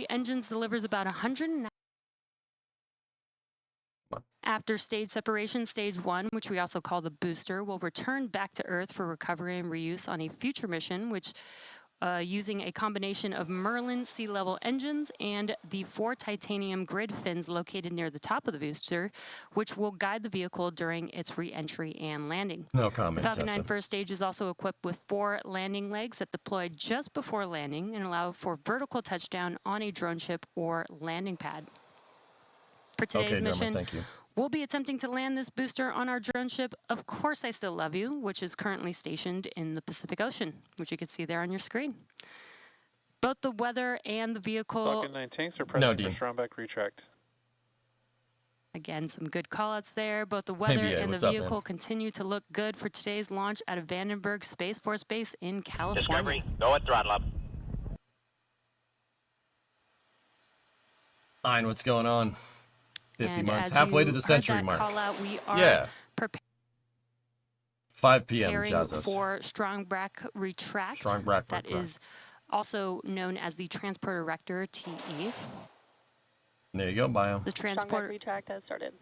the engines delivers about 100. After stage separation, stage 1, which we also call the booster, will return back to Earth for recovery and reuse on a future mission, which using a combination of Merlin sea level engines and the 4 titanium grid fins located near the top of the booster, which will guide the vehicle during its re-entry and landing. No comment, The Falcon Tessa. 9 first stage is also equipped with 4 landing legs that deploy just before landing and allow for vertical touchdown on a drone ship or landing pad. For today's mission, thank you. We'll be attempting to land this booster on our drone ship, Of Course I Still Love You, which is currently stationed in the Pacific Ocean, which you can see there on your screen. Both the weather and the vehicle... Falcon 9 tanks are pressing for strong back retract. Again, some good callouts there. Both the weather and the vehicle continue to look good for today's launch out of Vandenberg Space Force Base in California. Discovery, go at throttle up. Fine, what's going on? 50 months, halfway to the century mark. We are preparing 5 p.m. for strong back retract. That is also known as the transporter rector, TE. There you go, bio. The transport retract has started.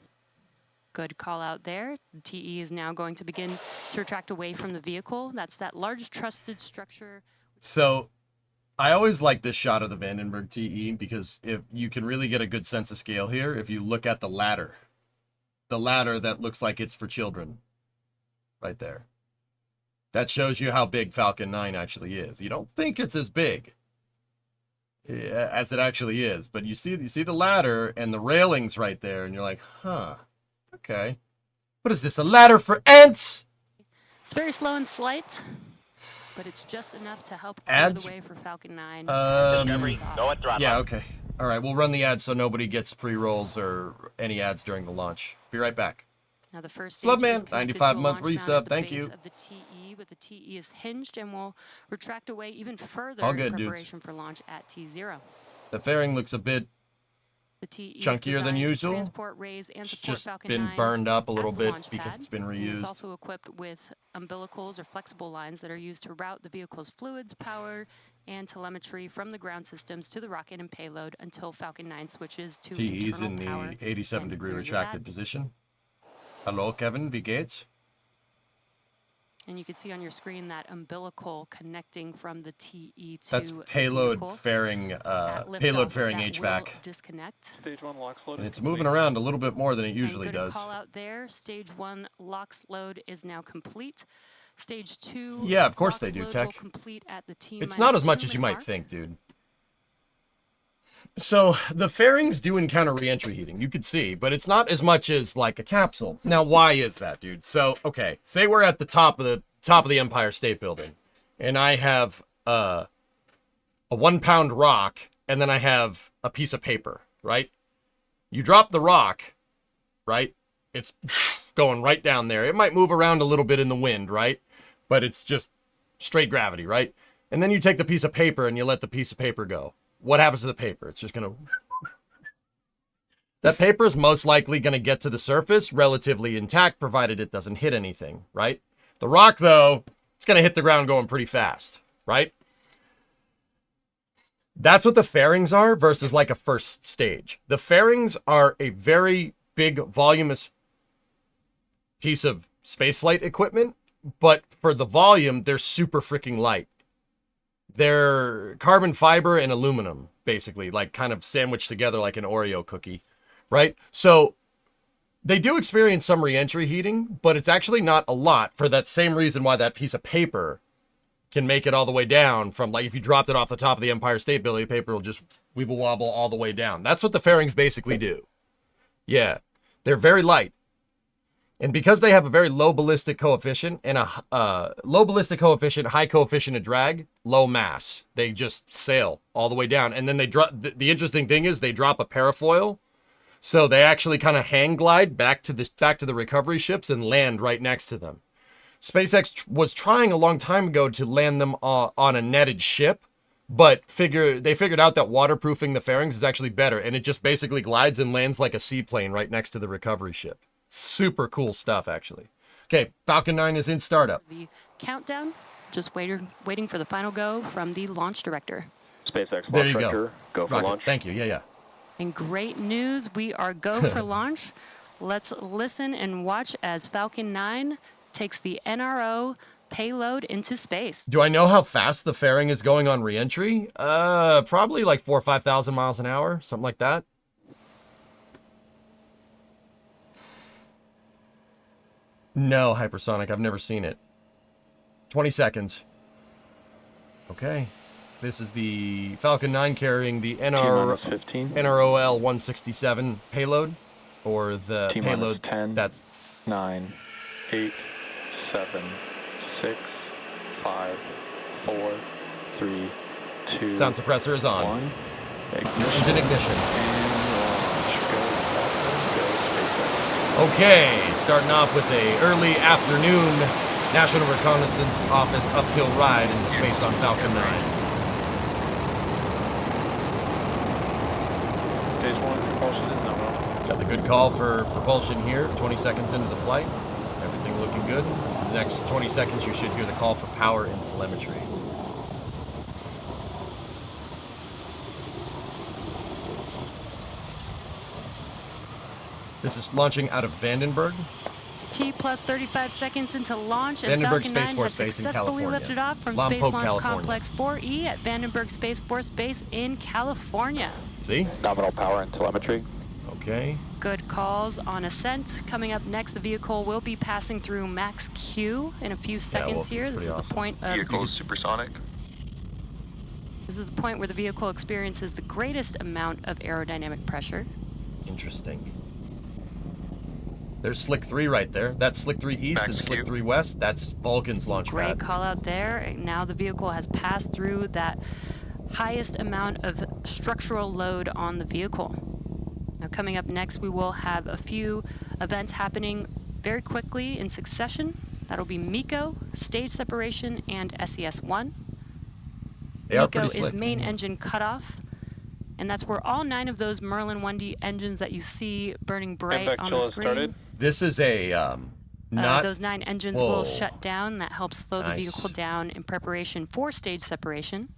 Good call out there. The TE is now going to begin to retract away from the vehicle. That's that large trusted structure. So I always like this shot of the Vandenberg TE because if you can really get a good sense of scale here, if you look at the ladder that looks like it's for children right there. That shows you how big Falcon 9 actually is. You don't think it's as big as it actually is, but you see the ladder and the railings right there, and you're like, huh, okay. What is this, a ladder for ants? It's very slow and slight, but it's just enough to help clear the way for Falcon 9. Yeah, okay. All right, we'll run the ads so nobody gets pre-rolls or any ads during the launch. Be right back. Now the first Love man, 95-month resub. Thank you. Of the TE, but the TE is hinged and will retract away even further All good, in preparation dudes. for launch at T0. The fairing looks a bit chunkier than usual. It's just been burned up a little bit because it's been reused. It's also equipped with umbilicals or flexible lines that are used to route the vehicle's fluids, power, and telemetry from the ground systems to the rocket and payload until Falcon 9 switches to TE's in internal power the 87-degree retracted position. Hello, Kevin. Wie geht's? And you can see on your screen that umbilical connecting from the TE to that's payload fairing, HVAC. Disconnect. Stage 1 locks load. And it's moving around a little bit more than it usually does. Call out there. Stage 1 LOX load is now complete. Stage 2. Yeah, of course they do, Tech. It's not as much as you might think, dude. So the fairings do encounter re-entry heating, you could see, but it's not as much as like a capsule. Now, why is that, dude? So, okay, say we're at the top of the Empire State Building, and I have a 1-pound rock, and then I have a piece of paper, right? You drop the rock, right? It's going right down there. It might move around a little bit in the wind, right? But it's just straight gravity, right? And then you take the piece of paper and you let the piece of paper go. What happens to the paper? It's just going to... That paper is most likely going to get to the surface relatively intact, provided it doesn't hit anything, right? The rock, though, it's going to hit the ground going pretty fast, right? That's what the fairings are versus like a first stage. The fairings are a very big, voluminous piece of spaceflight equipment, but for the volume, they're super freaking light. They're carbon fiber and aluminum, basically, like kind of sandwiched together like an Oreo cookie, right? So they do experience some re-entry heating, but it's actually not a lot for that same reason why that piece of paper can make it all the way down from, like, if you dropped it off the top of the Empire State Building, the paper will just weeble wobble all the way down. That's what the fairings basically do. Yeah, they're very light. And because they have a very low ballistic coefficient and a low ballistic coefficient, high coefficient of drag, low mass, they just sail all the way down. And then they drop. The interesting thing is they drop a parafoil, so they actually kind of hang glide back to the recovery ships and land right next to them. SpaceX was trying a long time ago to land them on a netted ship, but they figured out that waterproofing the fairings is actually better, and it just basically glides and lands like a seaplane right next to the recovery ship. Super cool stuff, actually. Okay, Falcon 9 is in startup. The countdown, just waiting for the final go from the launch director. SpaceX There you Launch go. Vector, go for Rocket. launch. Thank you. Yeah. And great news, we are go for launch. Let's listen and watch as Falcon 9 takes the NRO payload into space. Do I know how fast the fairing is going on reentry? Probably like 4,000 or 5,000 miles an hour, something like that. No, hypersonic. I've never seen it. 20 seconds. Okay. This is the Falcon 9 carrying the NROL-167 payload, or the payload 10, that's 9, 8, 7, 6, 5, 4, 3, 2, sound suppressor is on. 1. Ignition. Engine ignition. And launch. Go, SpaceX. Okay, starting off with a early afternoon National Reconnaissance Office uphill ride into space on Falcon 9. Stage 1 propulsion is nominal. Got the good call for propulsion here, 20 seconds into the flight. Everything looking good. The next 20 seconds, you should hear the call for power and telemetry. This is launching out of Vandenberg. It's T plus 35 seconds into launch, and Vandenberg Falcon Space 9 Force has Base in successfully California. lifted off from Lompoc, Space Launch California. Complex 4E at Vandenberg Space Force Base in California. See? Nominal power and telemetry. Okay. Good calls on ascent. Coming up next, the vehicle will be passing through max Q in a few seconds Wolf, here. it's This is pretty the awesome. point of Vehicle is supersonic. This is the point where the vehicle experiences the greatest amount of aerodynamic pressure. Interesting. There's Slick 3 right there. That's Slick 3 East Max and Slick Q. 3 West. That's Vulcan's launch Great pad. call out there. Now the vehicle has passed through that highest amount of structural load on the vehicle. Now coming up next, we will have a few events happening very quickly in succession. That'll be MECO, stage separation, and SES-1. They are MECO pretty is slick. main engine cutoff, and that's where all 9 of those Merlin 1D engines that you see burning bright Impact on chill the has screen. started. This is a not Those 9 engines Whoa. will shut down. That helps slow the Nice. vehicle down in preparation for stage separation.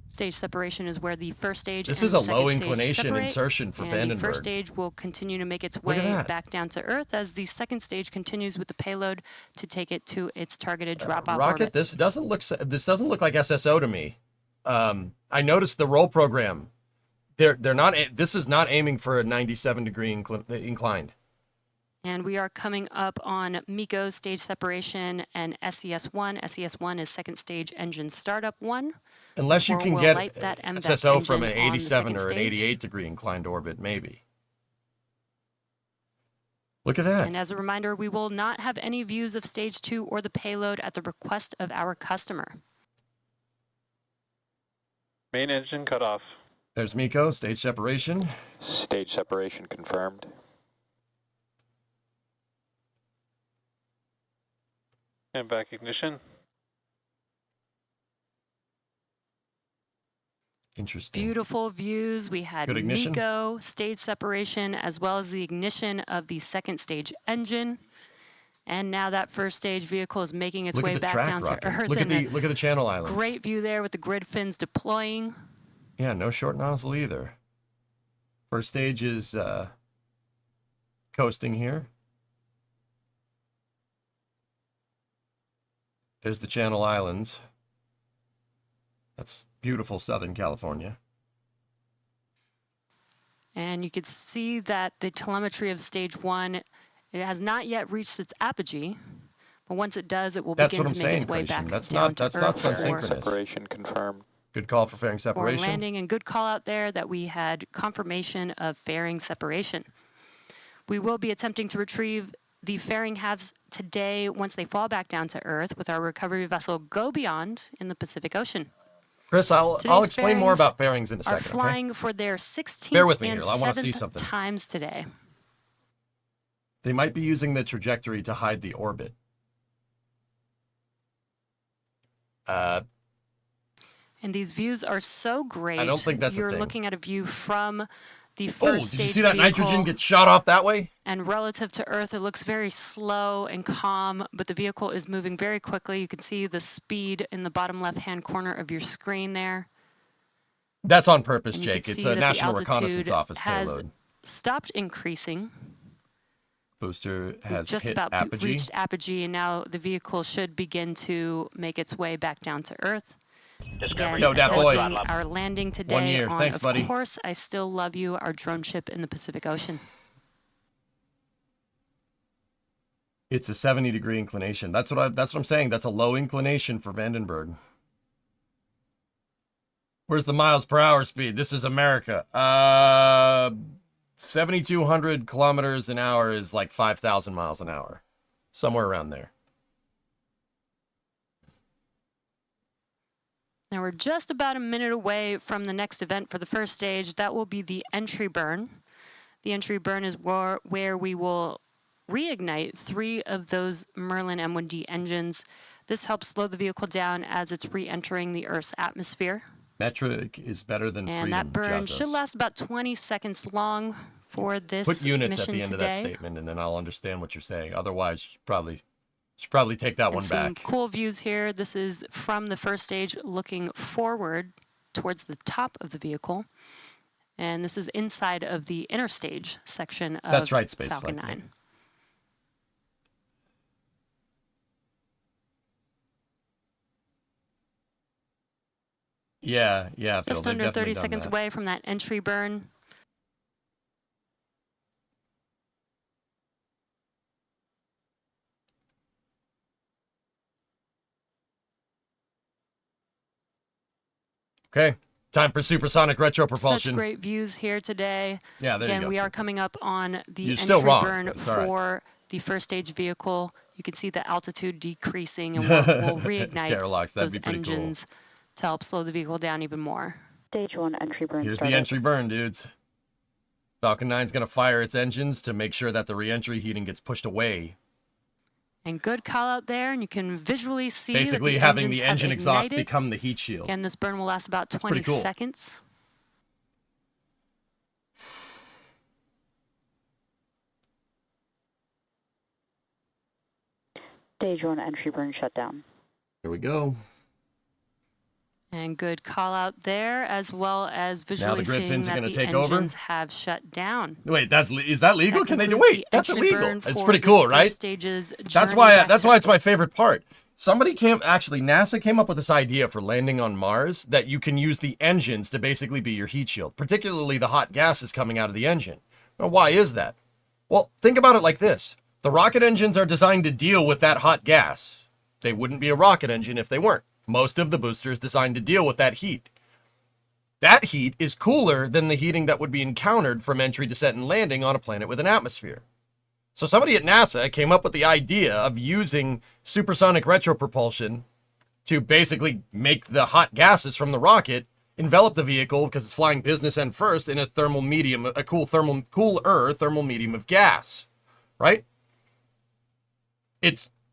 Stage separation is where the first stage This and is a second low stage inclination separate, insertion for and the first Vandenberg. stage will continue to make its Look at way that. back down to Earth as the second stage continues with the payload to take it to its targeted drop-off Rocket. orbit. This doesn't look like SSO to me. I noticed the roll program. They're not. This is not aiming for a 97-degree inclined. And we are coming up on MECO stage separation and SES-1. SES-1 is second stage engine startup 1. Unless you Or can we'll get light that MVAC SSO from an engine on the 87 second or an stage. 88-degree inclined orbit, maybe. Look at that. And as a reminder, we will not have any views of stage 2 or the payload at the request of our customer. Main engine cut off. There's MECO, stage separation. Stage separation confirmed. And back ignition. Interesting. Beautiful views. We had Good ignition. MECO, stage separation, as well as the ignition of the second stage engine. And now that first stage vehicle is making its Look way at the back track, down Rocket. to Earth. Look at and the channel islands. great view there with the grid fins deploying. Yeah, no short nozzle either. First stage is coasting here. There's the Channel Islands. That's beautiful Southern California. And you could see that the telemetry of stage 1, it has not yet reached its apogee, but once it does, it will That's begin what to I'm make saying, its way Christian. back That's down not- to that's Earth not for- synchronous. Separation confirmed. Good call for fairing for separation. landing, and good call out there that we had confirmation of fairing separation. We will be attempting to retrieve the fairing halves today once they fall back down to Earth with our recovery vessel Go Beyond in the Pacific Ocean. Chris, I'll Today's explain more fairings about fairings in a Are second, okay? flying for their 16th Bear with me and here. I wanna see 7th something. times today. They might be using the trajectory to hide the orbit. And these views are so great. I don't think that's a You're thing. looking at a view from the Oh, first did you stage see that vehicle, nitrogen get shot off that way? and relative to Earth, it looks very slow and calm, but the vehicle is moving very quickly. You can see the speed in the bottom left-hand corner of your screen there. That's on purpose, And you Jake. can It's see a that the National Reconnaissance altitude Office has payload. stopped increasing. Booster We've has just hit about apogee. reached apogee, and now the vehicle should begin to make its way back down to Earth. Again, Yo, dat boy. attempting our landing today year. on, Thanks, of buddy. course, I Still Love You, our drone ship in the Pacific Ocean. It's a 70-degree inclination. That's what I'm saying. That's a low inclination for Vandenberg. Where's the miles per hour speed? This is America. 7,200 kilometers an hour is like 5,000 miles an hour. Somewhere around there. Now we're just about a minute away from the next event for the first stage. That will be the entry burn. The entry burn is where we will reignite 3 of those Merlin M1D engines. This helps slow the vehicle down as it's re-entering the Earth's atmosphere. Metric is better than freedom. And that burn Jesus. should last about 20 seconds long for this Put units mission at the end today. of that statement, and then I'll understand what you're saying. Otherwise, you should probably take that And one some back. cool views here. This is from the first stage looking forward towards the top of the vehicle. And this is inside of the inner stage section of That's right, Space Falcon Flight. 9. Yeah, Phil. Just they've under definitely 30 done seconds that. away from that entry burn. Okay, time for supersonic retro propulsion. Such great views here today. Yeah, there you Again, go. we are coming up on the You're entry still wrong, burn but it's all right. for the first stage vehicle. You can see the altitude decreasing, and we'll reignite Carolux, that'd those be pretty cool. engines to help slow the vehicle down even more. Stage 1 entry burn Here's started. the entry burn, dudes. Falcon 9's going to fire its engines to make sure that the re-entry heating gets pushed away. And good call out there, and you can visually see Basically that having engines the have engine exhaust ignited. become the heat shield. And this burn will last about 20 pretty cool. seconds. Stage 1 entry burn shut down. Here we go. And good call out there, as well as visually seeing Griffins are that gonna the take over? engines have shut down. Wait, is that legal? That Can they do? concludes Wait, the that's entry illegal. burn It's for pretty this cool, first right? stage's That's journey why back to it's my favorite part. Somebody NASA came up with this idea for landing on Mars that you can use the engines to basically be your heat shield, particularly the hot gases coming out of the engine. Now, why is that? Well, think about it like this. The rocket engines are designed to deal with that hot gas. They wouldn't be a rocket engine if they weren't. Most of the booster is designed to deal with that heat. That heat is cooler than the heating that would be encountered from entry, descent, and landing on a planet with an atmosphere. So somebody at NASA came up with the idea of using supersonic retropropulsion to basically make the hot gases from the rocket envelop the vehicle, because it's flying business end first, in a thermal medium, a cooler thermal medium of gas, right?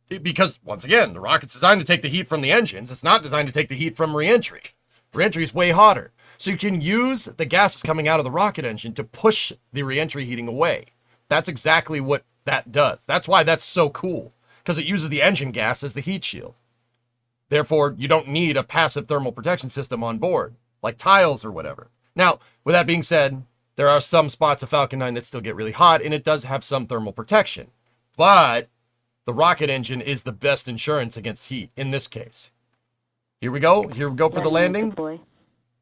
Because, once again, the rocket's designed to take the heat from the engines. It's not designed to take the heat from re-entry. Re-entry is way hotter. So you can use the gases coming out of the rocket engine to push the re-entry heating away. That's exactly what that does. That's why that's so cool, because it uses the engine gas as the heat shield. Therefore, you don't need a passive thermal protection system on board, like tiles or whatever. Now, with that being said, there are some spots of Falcon 9 that still get really hot, and it does have some thermal protection. But the rocket engine is the best insurance against heat in this case. Here we go. Here we go for the landing. Deploy.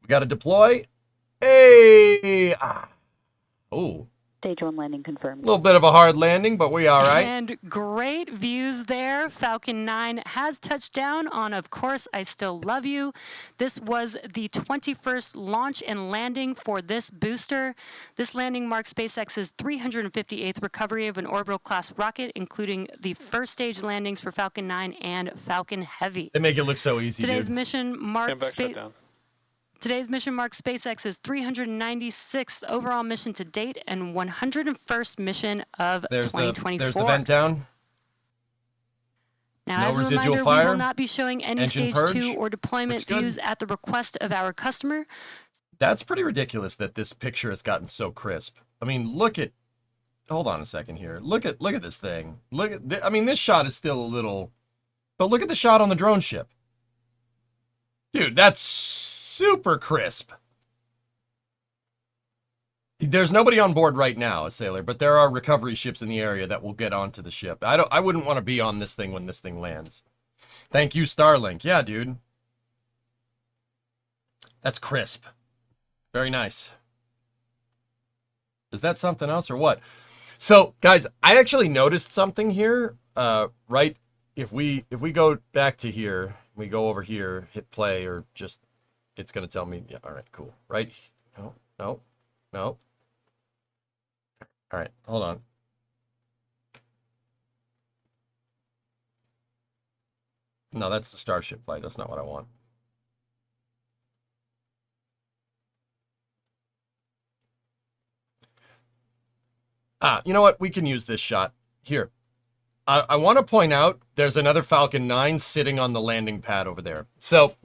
We got to deploy. Hey! Oh, Stage 1 landing confirmed. a little bit of a hard landing, but we all right. And great views there. Falcon 9 has touched down on, of course, I Still Love You. This was the 21st launch and landing for this booster. This landing marks SpaceX's 358th recovery of an orbital-class rocket, including the first stage landings for Falcon 9 and Falcon Heavy. They make it look so easy, Today's dude. mission marks Stand back, shut down. Today's mission marks SpaceX's 396th overall mission to date and 101st mission of There's 2024. the vent down. Now, No as a residual reminder, we fire. will not be showing any Engine Stage purge. 2 or deployment Looks good. views at the request of our customer. That's pretty ridiculous that this picture has gotten so crisp. I mean, hold on a second here. Look at this thing. This shot is still a little, but look at the shot on the drone ship. Dude, that's super crisp. There's nobody on board right now, a sailor, but there are recovery ships in the area that will get onto the ship. I wouldn't want to be on this thing when this thing lands. Thank you, Starlink. Yeah, dude. That's crisp. Very nice. Is that something else or what? So, guys, I actually noticed something here. Right, if we go back to here, we go over here, hit play, or just, it's gonna tell me. Yeah, all right, cool. Right? No, no, no. All right, hold on. No, that's the Starship flight. That's not what I want. You know what? We can use this shot. Here. I want to point out there's another Falcon 9 sitting on the landing pad over there. So,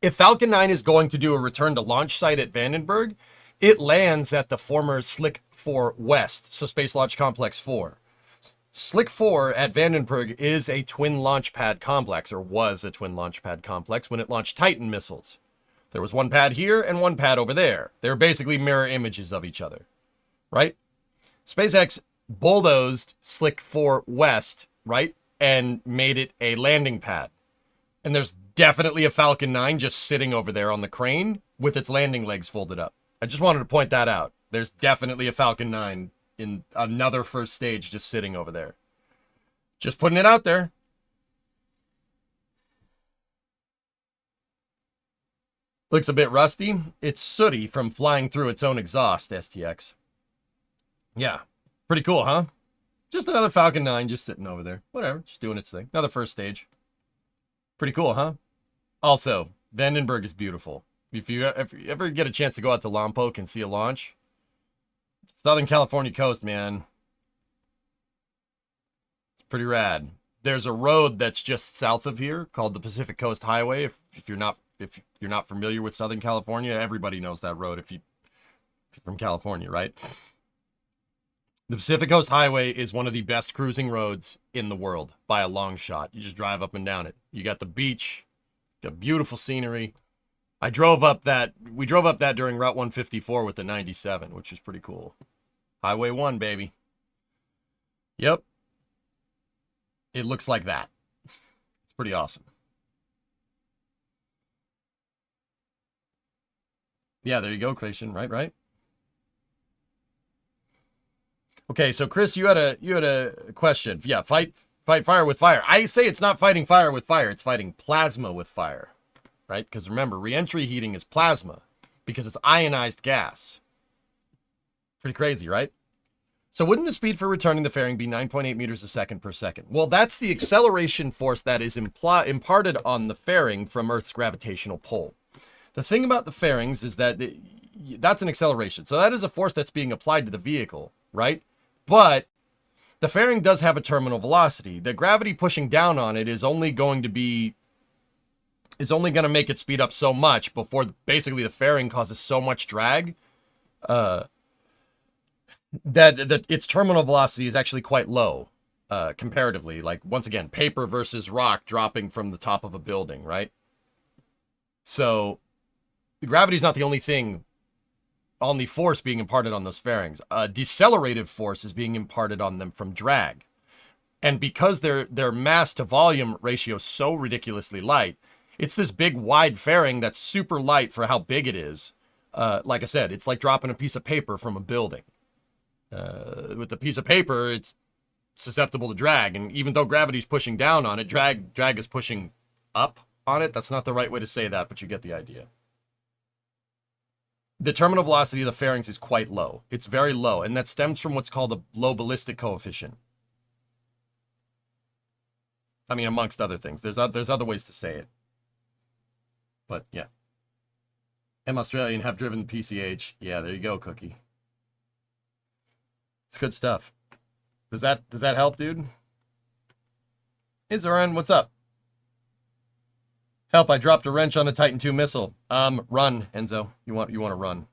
if Falcon 9 is going to do a return to launch site at Vandenberg, it lands at the former Slick 4 West, so Space Launch Complex 4. Slick 4 at Vandenberg is a twin launch pad complex, or was a twin launch pad complex when it launched Titan missiles. There was one pad here and one pad over there. They're basically mirror images of each other, right? SpaceX bulldozed Slick 4 West, right, and made it a landing pad. And there's definitely a Falcon 9 just sitting over there on the crane with its landing legs folded up. I just wanted to point that out. There's definitely a Falcon 9 in another first stage just sitting over there. Just putting it out there. Looks a bit rusty. It's sooty from flying through its own exhaust, STX. Yeah. Pretty cool, huh? Just another Falcon 9 just sitting over there. Whatever, just doing its thing. Another first stage. Pretty cool, huh? Also, Vandenberg is beautiful. If you ever get a chance to go out to Lompoc and see a launch, Southern California coast, man. It's pretty rad. There's a road that's just south of here called the Pacific Coast Highway. If you're not familiar with Southern California, everybody knows that road if you're from California, right? The Pacific Coast Highway is one of the best cruising roads in the world by a long shot. You just drive up and down it. You got the beach, got beautiful scenery. We drove up that during Route 154 with the 97, which is pretty cool. Highway 1, baby. Yep. It looks like that. It's pretty awesome. Yeah, there you go, Creation. Right. Okay, so Chris, you had a question. Yeah, fight fire with fire. I say it's not fighting fire with fire, it's fighting plasma with fire. Right? Because remember, reentry heating is plasma because it's ionized gas. Pretty crazy, right? So wouldn't the speed for returning the fairing be 9.8 meters a second per second? Well, that's the acceleration force that is imparted on the fairing from Earth's gravitational pull. The thing about the fairings is that that's an acceleration. So that is a force that's being applied to the vehicle, right? But the fairing does have a terminal velocity. The gravity pushing down on it is only going to make it speed up so much before basically the fairing causes so much drag that its terminal velocity is actually quite low comparatively. Like, once again, paper versus rock dropping from the top of a building, right? So the gravity is not the only thing on the force being imparted on those fairings. Decelerative force is being imparted on them from drag. And because their mass to volume ratio is so ridiculously light, it's this big wide fairing that's super light for how big it is. Like I said, it's like dropping a piece of paper from a building. With the piece of paper, it's susceptible to drag. And even though gravity's pushing down on it, drag is pushing up on it. That's not the right way to say that, but you get the idea. The terminal velocity of the fairings is quite low. It's very low, and that stems from what's called a low ballistic coefficient. I mean, amongst other things. There's other ways to say it. But, yeah. M Australian have driven PCH. Yeah, there you go, Cookie. It's good stuff. Does that help, dude? Hey, Zoran, what's up? Help, I dropped a wrench on a Titan II missile. Run, Enzo. You want to run.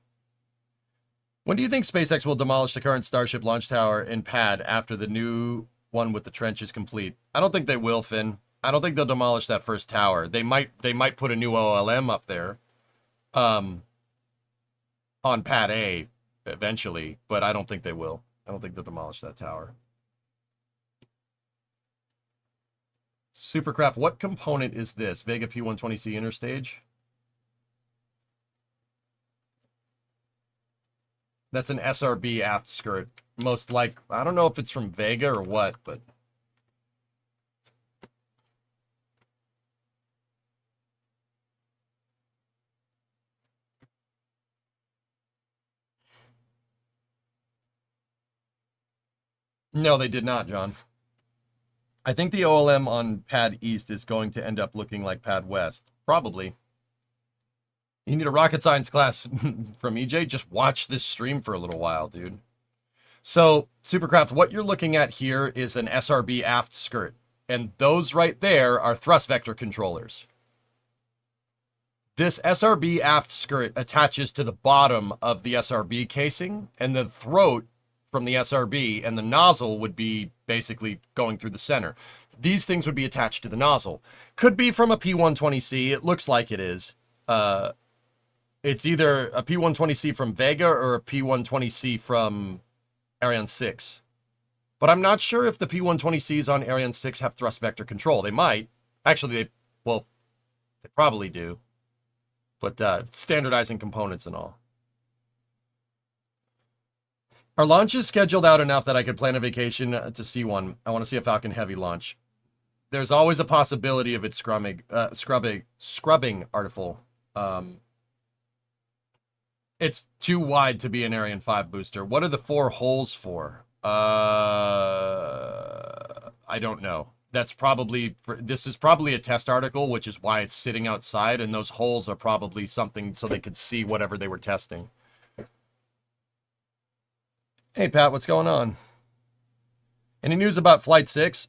When do you think SpaceX will demolish the current Starship launch tower and pad after the new one with the trench is complete? I don't think they will, Finn. I don't think they'll demolish that first tower. They might put a new OLM up there. On pad A, eventually, but I don't think they will. I don't think they'll demolish that tower. Supercraft, what component is this? Vega P120C interstage? That's an SRB aft skirt. Most like, I don't know if it's from Vega or what, but... No, they did not, John. I think the OLM on Pad East is going to end up looking like Pad West. Probably. You need a rocket science class from EJ? Just watch this stream for a little while, dude. So, Supercraft, what you're looking at here is an SRB aft skirt. And those right there are thrust vector controllers. This SRB aft skirt attaches to the bottom of the SRB casing, and the throat from the SRB and the nozzle would be basically going through the center. These things would be attached to the nozzle. Could be from a P120C. It looks like it is. It's either a P120C from Vega or a P120C from Ariane 6. But I'm not sure if the P120Cs on Ariane 6 have thrust vector control. They might. Actually, they probably do. But standardizing components and all. Our launch is scheduled out enough that I could plan a vacation to see one. I want to see a Falcon Heavy launch. There's always a possibility of it scrubbing artificial. It's too wide to be an Ariane 5 booster. What are the 4 holes for? I don't know. That's probably, this is probably a test article, which is why it's sitting outside, and those holes are probably something so they could see whatever they were testing. Hey, Pat, what's going on? Any news about Flight 6?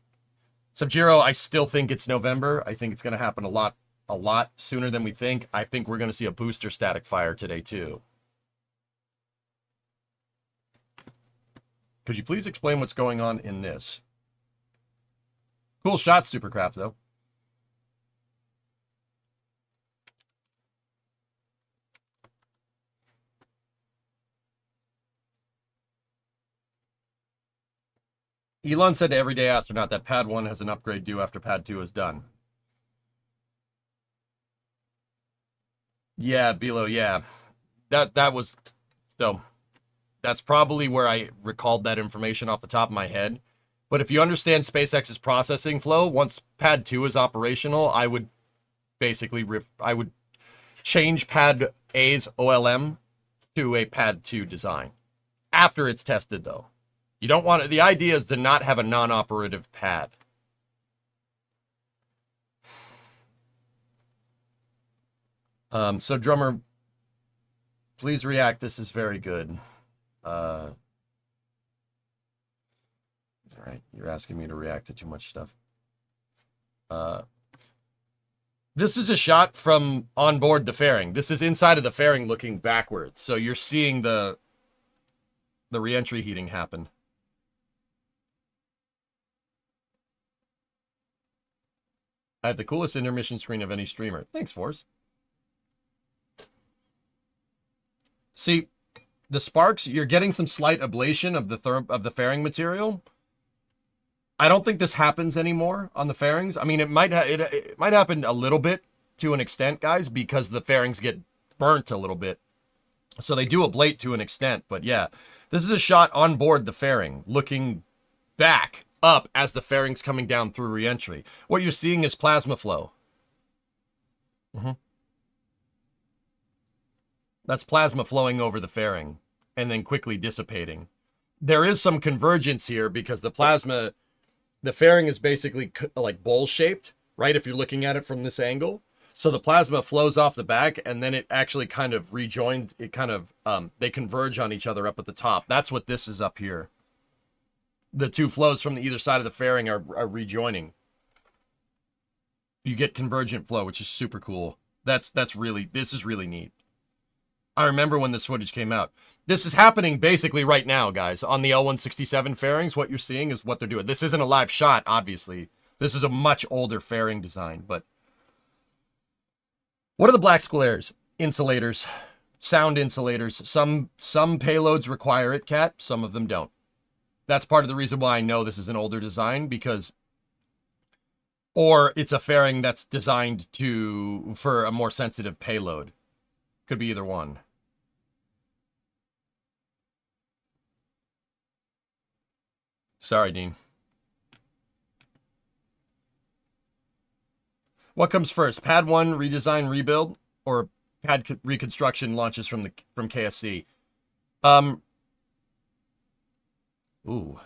Sub-Zero, I still think it's November. I think it's going to happen a lot sooner than we think. I think we're going to see a booster static fire today, too. Could you please explain what's going on in this? Cool shot, Supercraft, though. Elon said to Everyday Astronaut that Pad 1 has an upgrade due after Pad 2 is done. Yeah, Bilo, yeah. That was... So, that's probably where I recalled that information off the top of my head. But if you understand SpaceX's processing flow, once Pad 2 is operational, I would basically... I would change Pad A's OLM to a Pad 2 design. After it's tested, though. You don't want... The idea is to not have a non-operative pad. So, Drummer, please react. This is very good. All right, you're asking me to react to too much stuff. This is a shot from on board the fairing. This is inside of the fairing looking backwards. So you're seeing the re-entry heating happen. I have the coolest intermission screen of any streamer. Thanks, Force. See, the sparks, you're getting some slight ablation of the fairing material. I don't think this happens anymore on the fairings. I mean, it might happen a little bit to an extent, guys, because the fairings get burnt a little bit. So they do ablate to an extent, but yeah. This is a shot on board the fairing, looking back up as the fairing's coming down through re-entry. What you're seeing is plasma flow. That's plasma flowing over the fairing and then quickly dissipating. There is some convergence here because the fairing is basically like bowl-shaped, right? If you're looking at it from this angle. So the plasma flows off the back and then it actually kind of rejoins. It kind of, they converge on each other up at the top. That's what this is up here. The two flows from either side of the fairing are rejoining. You get convergent flow, which is super cool. This is really neat. I remember when this footage came out. This is happening basically right now, guys. On the L167 fairings, what you're seeing is what they're doing. This isn't a live shot, obviously. This is a much older fairing design, but... What are the black squares? Insulators. sound insulators. Some payloads require it, Cat. Some of them don't. That's part of the reason why I know this is an older design, because, or it's a fairing that's designed for a more sensitive payload. Could be either one. Sorry, Dean. What comes first? Pad 1 redesign rebuild, or pad reconstruction launches from KSC? Ooh.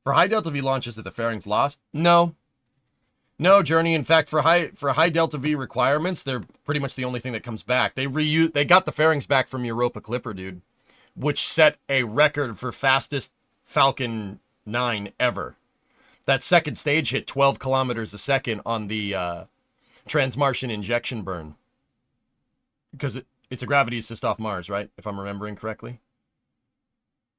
For high delta V launches, are the fairings lost? No. No, Journey. In fact, for high delta V requirements, they're pretty much the only thing that comes back. They got the fairings back from Europa Clipper, dude, which set a record for fastest Falcon 9 ever. That second stage hit 12 kilometers a second on the Transmartian injection burn. Because it's a gravity assist off Mars, right? If I'm remembering correctly.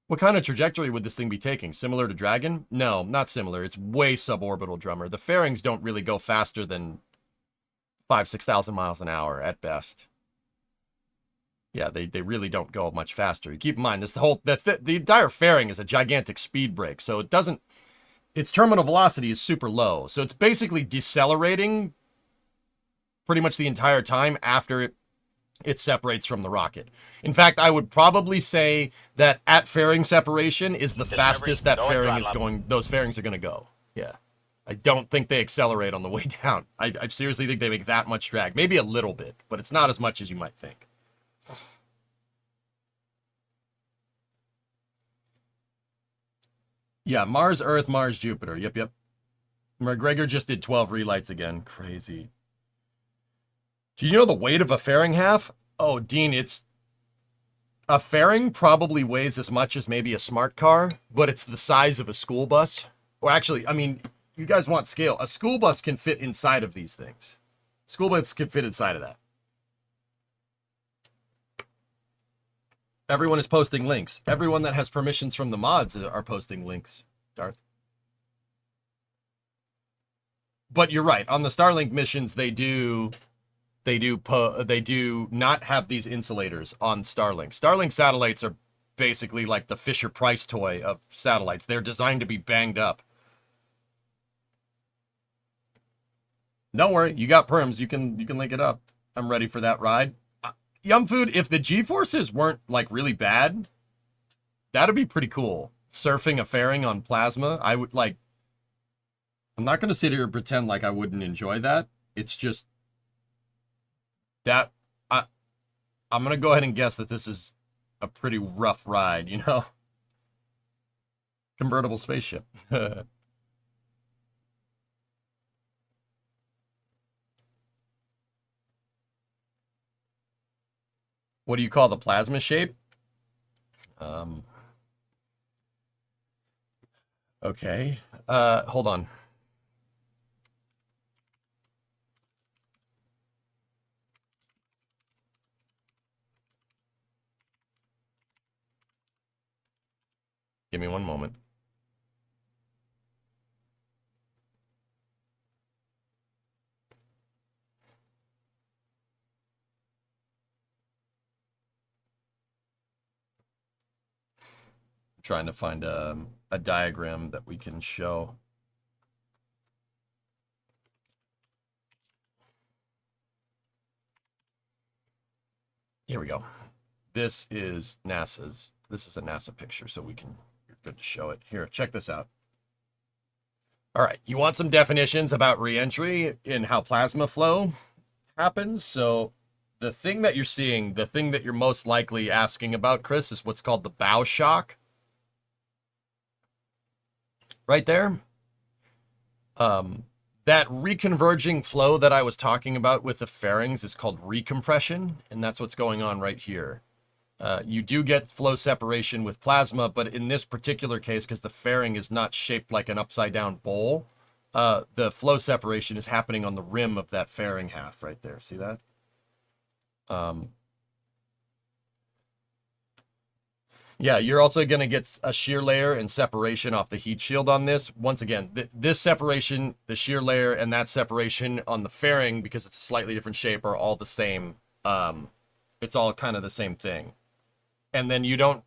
What kind of trajectory would this thing be taking? Similar to Dragon? No, not similar. It's way suborbital, Drummer. The fairings don't really go faster than 6,000 miles an hour at best. Yeah, they really don't go much faster. Keep in mind, the entire fairing is a gigantic speed break, so it doesn't. Its terminal velocity is super low, so it's basically decelerating pretty much the entire time after it separates from the rocket. In fact, I would probably say that at fairing separation is the fastest that fairing is going. Those fairings are going to go. Yeah, I don't think they accelerate on the way down. I seriously think they make that much drag, maybe a little bit, but it's not as much as you might think. Yeah, Mars, Earth, Mars, Jupiter. Yep. McGregor just did 12 relights again. Crazy. Do you know the weight of a fairing half? Oh, Dean, a fairing probably weighs as much as maybe a smart car, but it's the size of a school bus. Or actually, I mean, you guys want scale. A school bus can fit inside of these things. School bus can fit inside of that. Everyone is posting links. Everyone that has permissions from the mods are posting links, Darth. But you're right. On the Starlink missions, they do not have these insulators on Starlink. Starlink satellites are basically like the Fisher-Price toy of satellites. They're designed to be banged up. Don't worry, you got perms. You can link it up. I'm ready for that ride. Yum Food, if the G-forces weren't like really bad, that'd be pretty cool. Surfing a fairing on plasma, I would like. I'm not going to sit here and pretend like I wouldn't enjoy that. It's just that I'm going to go ahead and guess that this is a pretty rough ride, you know? Convertible spaceship. What do you call the plasma shape? Okay. Hold on. Give me one moment. Trying to find a diagram that we can show. Here we go. This is a NASA picture, so you're good to show it. Here, check this out. All right, you want some definitions about reentry and how plasma flow happens? So the thing that you're seeing, the thing that you're most likely asking about, Chris, is what's called the bow shock. Right there. That reconverging flow that I was talking about with the fairings is called recompression, and that's what's going on right here. You do get flow separation with plasma, but in this particular case, because the fairing is not shaped like an upside-down bowl, the flow separation is happening on the rim of that fairing half right there. See that? Yeah, you're also going to get a shear layer and separation off the heat shield on this. Once again, this separation, the shear layer, and that separation on the fairing, because it's a slightly different shape, are all the same It's all kind of the same thing. And then you don't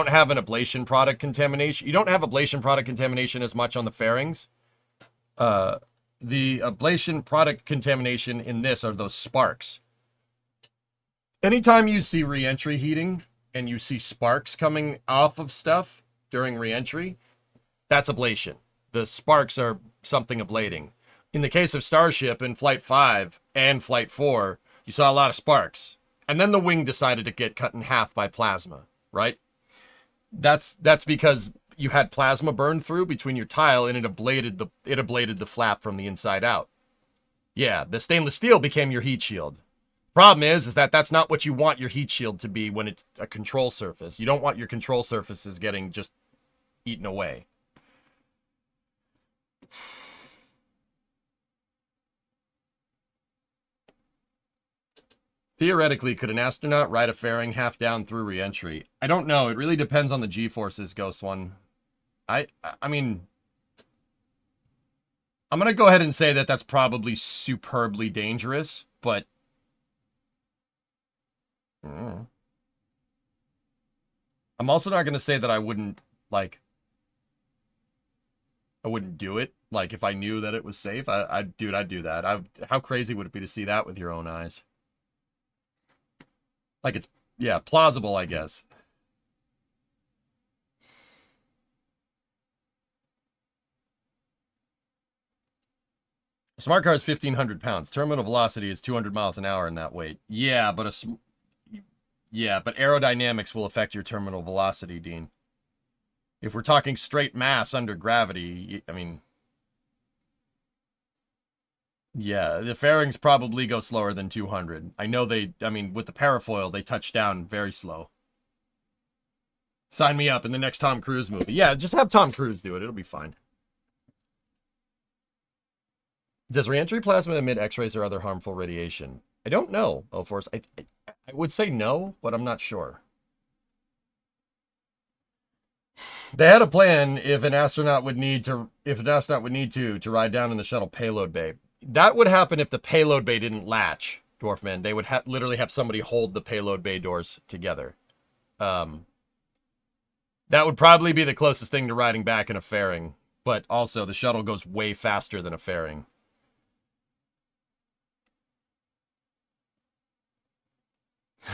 have an ablation product contamination. You don't have ablation product contamination as much on the fairings. The ablation product contamination in this are those sparks. Anytime you see reentry heating and you see sparks coming off of stuff during reentry, that's ablation. The sparks are something ablating. In the case of Starship in Flight 5 and Flight 4, you saw a lot of sparks. And then the wing decided to get cut in half by plasma, right? That's because you had plasma burn through between your tile and it ablated the flap from the inside out. Yeah, the stainless steel became your heat shield. Problem is that that's not what you want your heat shield to be when it's a control surface. You don't want your control surfaces getting just eaten away. Theoretically, could an astronaut ride a fairing half down through reentry? I don't know. It really depends on the G-forces, Ghost One. I mean, I'm going to go ahead and say that that's probably superbly dangerous, but I'm also not going to say that I wouldn't do it. Like, if I knew that it was safe, I'd do that. How crazy would it be to see that with your own eyes? Like, it's, yeah, plausible, I guess. A smart car is 1,500 pounds. Terminal velocity is 200 miles an hour in that weight. Yeah, but aerodynamics will affect your terminal velocity, Dean. If we're talking straight mass under gravity, I mean, yeah, the fairings probably go slower than 200. I know with the parafoil, they touch down very slow. Sign me up in the next Tom Cruise movie. Yeah, just have Tom Cruise do it. It'll be fine. Does reentry plasma emit X-rays or other harmful radiation? I don't know, O-Force. I would say no, but I'm not sure. They had a plan if an astronaut would need to ride down in the shuttle payload bay. That would happen if the payload bay didn't latch, Dwarfman. They would literally have somebody hold the payload bay doors together. That would probably be the closest thing to riding back in a fairing. But also, the shuttle goes way faster than a fairing.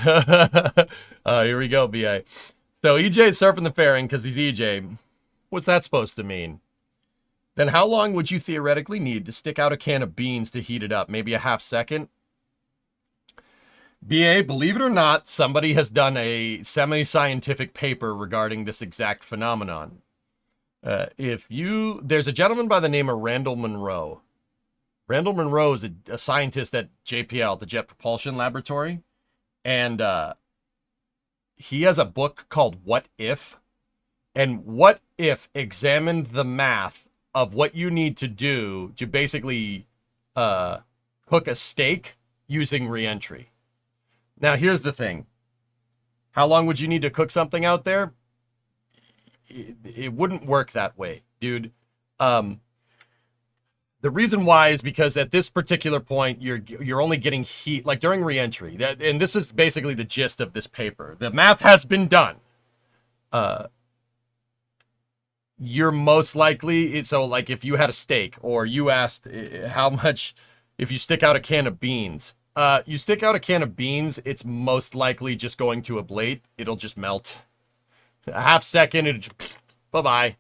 Here we go, BA. So EJ's surfing the fairing because he's EJ. What's that supposed to mean? Then how long would you theoretically need to stick out a can of beans to heat it up? Maybe a half second? BA, believe it or not, somebody has done a semi-scientific paper regarding this exact phenomenon. There's a gentleman by the name of Randall Munro. Randall Munro is a scientist at JPL, the Jet Propulsion Laboratory. And he has a book called What If? And What If examined the math of what you need to do to basically cook a steak using reentry. Now, here's the thing. How long would you need to cook something out there? It wouldn't work that way, dude. The reason why is because at this particular point, you're only getting heat, like during reentry. And this is basically the gist of this paper. The math has been done. You're most likely, so like if you had a steak or you asked how much, if you stick out a can of beans, you stick out a can of beans, it's most likely just going to ablate. It'll just melt. A half second, bye-bye.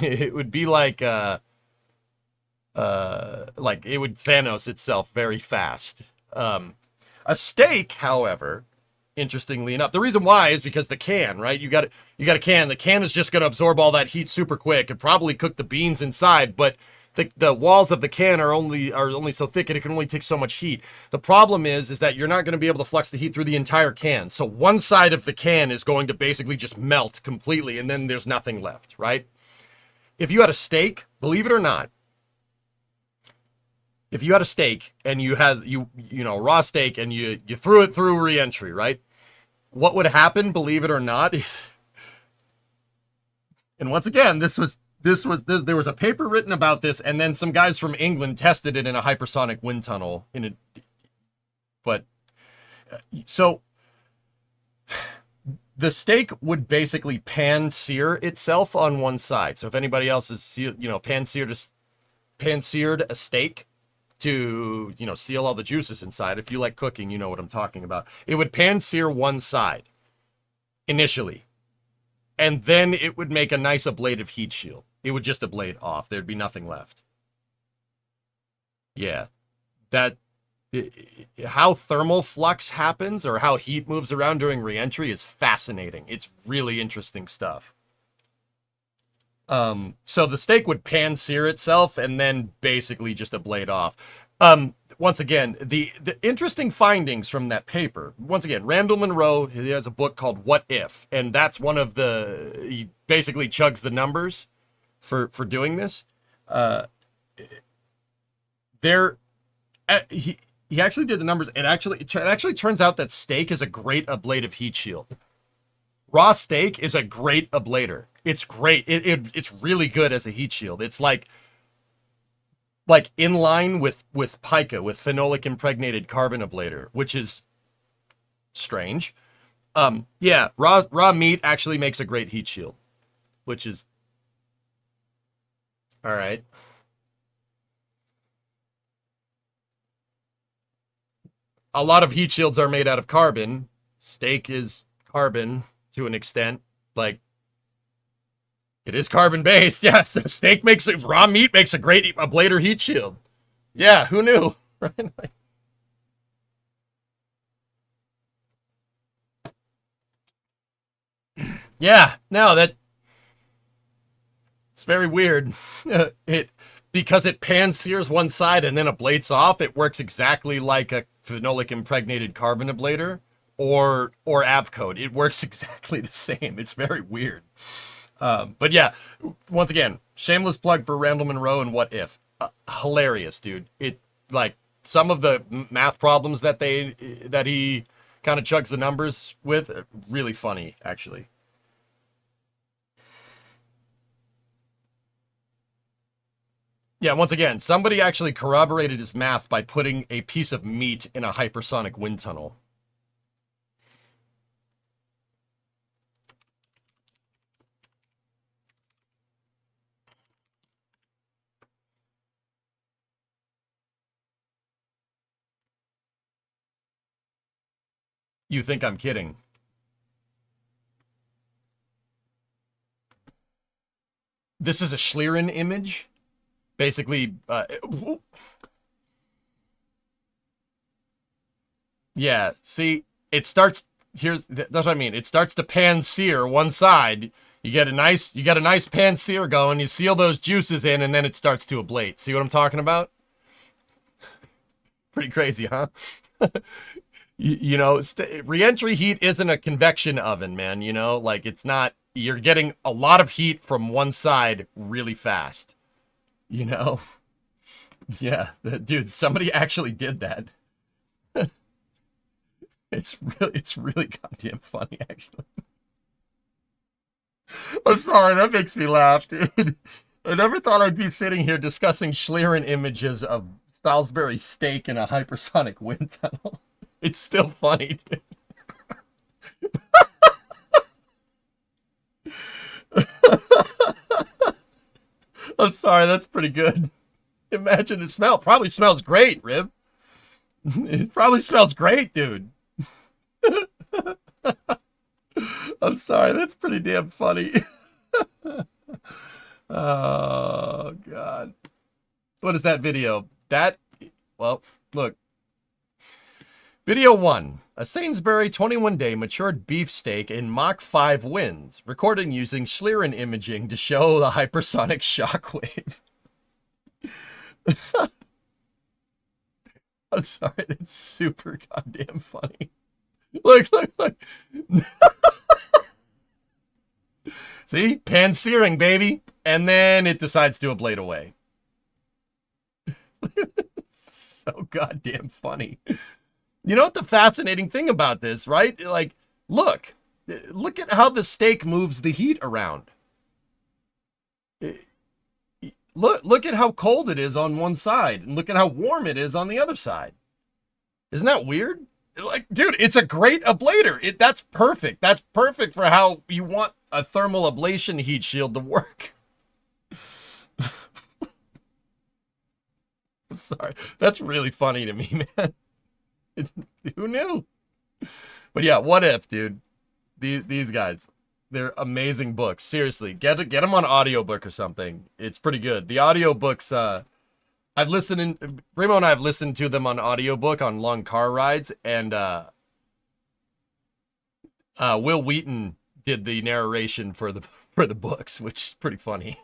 It would be like it would Thanos itself very fast. A steak, however, interestingly enough, the reason why is because the can, right? You got a can. The can is just going to absorb all that heat super quick and probably cook the beans inside, but the walls of the can are only so thick and it can only take so much heat. The problem is that you're not going to be able to flux the heat through the entire can. So one side of the can is going to basically just melt completely and then there's nothing left, right? If you had a steak, believe it or not, if you had a steak and you had raw steak and you threw it through reentry, right? What would happen, believe it or not, is, and once again, there was a paper written about this, and then some guys from England tested it in a hypersonic wind tunnel so the steak would basically pan-sear itself on one side. So if anybody else is, pan-seared a steak to, seal all the juices inside, if you like cooking, you know what I'm talking about. It would pan-sear one side initially, and then it would make a nice ablative heat shield. It would just ablate off. There'd be nothing left. Yeah, how thermal flux happens or how heat moves around during reentry is fascinating. It's really interesting stuff. So the steak would pan-sear itself and then basically just ablate off. Once again, the interesting findings from that paper. Once again, Randall Munroe, he has a book called What If, and that's one of he basically chugs the numbers for doing this. He actually did the numbers, and it actually turns out that steak is a great ablative heat shield. Raw steak is a great ablator. It's great. It's really good as a heat shield. It's like in line with pica, with phenolic impregnated carbon ablator, which is strange. Yeah, raw meat actually makes a great heat shield, which is all right. A lot of heat shields are made out of carbon. Steak is carbon to an extent. Like, it is carbon based. Yes, raw meat makes a great ablator heat shield. Yeah, who knew? Right? Yeah, no, it's very weird. Because it pan-sears one side and then ablates off, it works exactly like a phenolic impregnated carbon ablator or Avcode. It works exactly the same. It's very weird. But yeah, once again, shameless plug for Randall Munroe and What If. Hilarious, dude. It, like, some of the math problems that he kind of chugs the numbers with, really funny, actually. Yeah, once again, somebody actually corroborated his math by putting a piece of meat in a hypersonic wind tunnel. You think I'm kidding? This is a Schlieren image. Basically, yeah, see, it starts, that's what I mean. It starts to pan-sear one side. You get a nice pan-sear going, you seal those juices in, and then it starts to ablate. See what I'm talking about? Pretty crazy, huh? Reentry heat isn't a convection oven, man, like it's not, you're getting a lot of heat from one side really fast. Yeah, dude, somebody actually did that. It's really goddamn funny, actually. I'm sorry, that makes me laugh, dude. I never thought I'd be sitting here discussing Schlieren images of Salisbury steak in a hypersonic wind tunnel. It's still funny, dude. I'm sorry, that's pretty good. Imagine the smell. Probably smells great, Rib. It probably smells great, dude. I'm sorry, that's pretty damn funny. Oh, God. What is that video? Well, look. Video 1. A Sainsbury 21-day matured beefsteak in Mach 5 winds, recording using Schlieren imaging to show the hypersonic shockwave. I'm sorry, it's super goddamn funny. Look. See? Pan-searing, baby. And then it decides to ablate away. So goddamn funny. You know what the fascinating thing about this, right? Like, look at how the steak moves the heat around. Look at how cold it is on one side, and look at how warm it is on the other side. Isn't that weird? Like, dude, it's a great ablator. That's perfect. That's perfect for how you want a thermal ablation heat shield to work. I'm sorry. That's really funny to me, man. Who knew? But yeah, what if, dude? These guys, they're amazing books. Seriously, get them on audiobook or something. It's pretty good. The audiobooks, Remo and I have listened to them on audiobook on long car rides, and Will Wheaton did the narration for the books, which is pretty funny.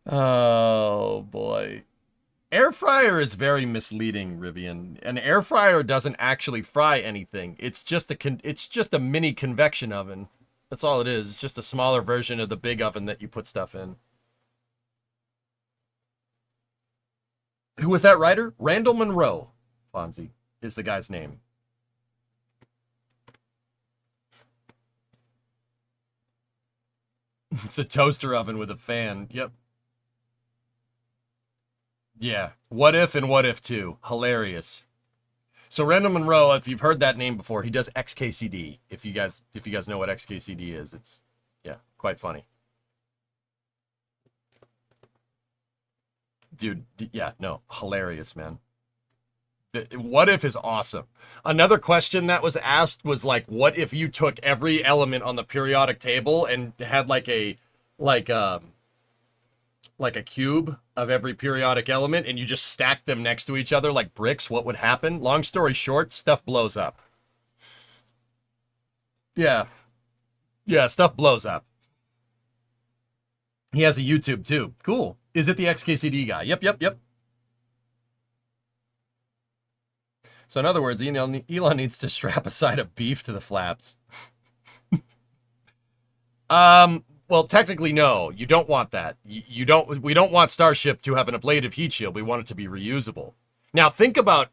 Oh boy. Air fryer is very misleading, Rivian. An air fryer doesn't actually fry anything. It's just a mini convection oven. That's all it is. It's just a smaller version of the big oven that you put stuff in. Who was that writer? Randall Munroe, Fonzie, is the guy's name. It's a toaster oven with a fan. Yep. Yeah. What If and What If 2. Hilarious. So Randall Munroe, if you've heard that name before, he does XKCD. If you guys know what XKCD is, it's quite funny. Dude, yeah, no, hilarious, man. What if is awesome. Another question that was asked was like, what if you took every element on the periodic table and had like a cube of every periodic element and you just stacked them next to each other like bricks? What would happen? Long story short, stuff blows up. Yeah, stuff blows up. He has a YouTube too. Cool. Is it the XKCD guy? Yep. So in other words, Elon needs to strap a side of beef to the flaps. Well, technically, no. You don't want that. We don't want Starship to have an ablative heat shield. We want it to be reusable. Now, think about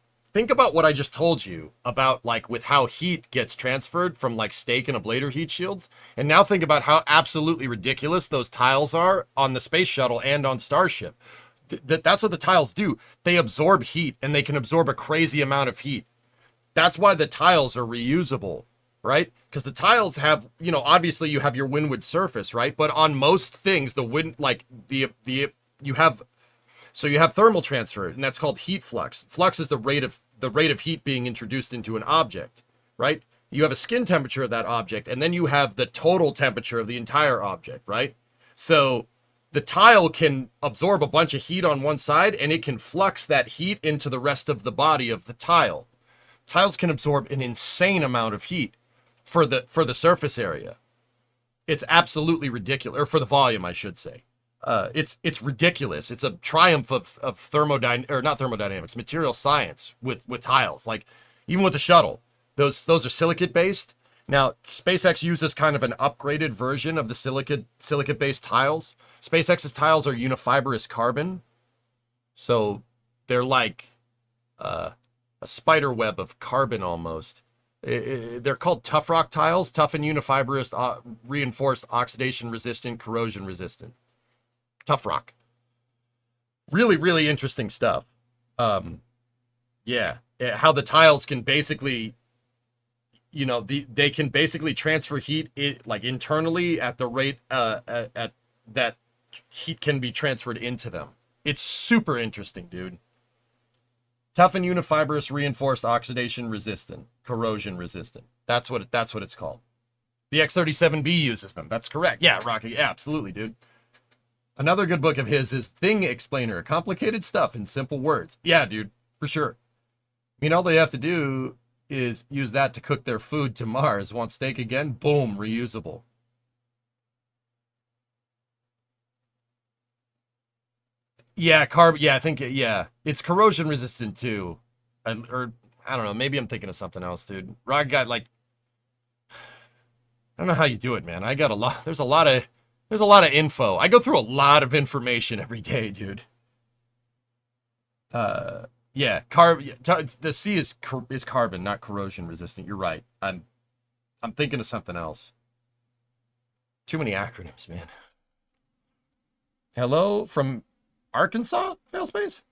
what I just told you about, like, with how heat gets transferred from, like, steak and ablator heat shields. And now think about how absolutely ridiculous those tiles are on the space shuttle and on Starship. That's what the tiles do. They absorb heat, and they can absorb a crazy amount of heat. That's why the tiles are reusable, right? Because the tiles have, obviously you have your windward surface, right? But on most things, you have thermal transfer, and that's called heat flux. Flux is the rate of heat being introduced into an object, right? You have a skin temperature of that object, and then you have the total temperature of the entire object, right? So the tile can absorb a bunch of heat on one side, and it can flux that heat into the rest of the body of the tile. Tiles can absorb an insane amount of heat for the surface area. It's absolutely ridiculous, or for the volume, I should say. It's ridiculous. It's a triumph of not thermodynamics, material science with tiles. Like, even with the shuttle, those are silicate based. Now, SpaceX uses kind of an upgraded version of the silicate based tiles. SpaceX's tiles are unifibrous carbon, so they're like a spider web of carbon almost. They're called tough rock tiles, tough and unifibrous, reinforced, oxidation resistant, corrosion resistant. Tough rock. Really, really interesting stuff. Yeah, how the tiles can basically, they can basically transfer heat like internally at the rate at that heat can be transferred into them. It's super interesting, dude. Tough and unifibrous, reinforced, oxidation resistant, corrosion resistant. That's what it's called. The X-37B uses them. That's correct. Yeah, Rocky. Yeah, absolutely, dude. Another good book of his is Thing Explainer, complicated stuff in simple words. Yeah, dude, for sure. I mean, all they have to do is use that to cook their food to Mars. Want steak again? Boom, reusable. Yeah, I think, it's corrosion resistant too. Or, I don't know, maybe I'm thinking of something else, dude. Rod got, like, I don't know how you do it, man. I got a lot, there's a lot of info. I go through a lot of information every day, dude. Yeah, the C is carbon, not corrosion resistant. You're right. I'm thinking of something else. Too many acronyms, man. Hello from Arkansas, Failspace?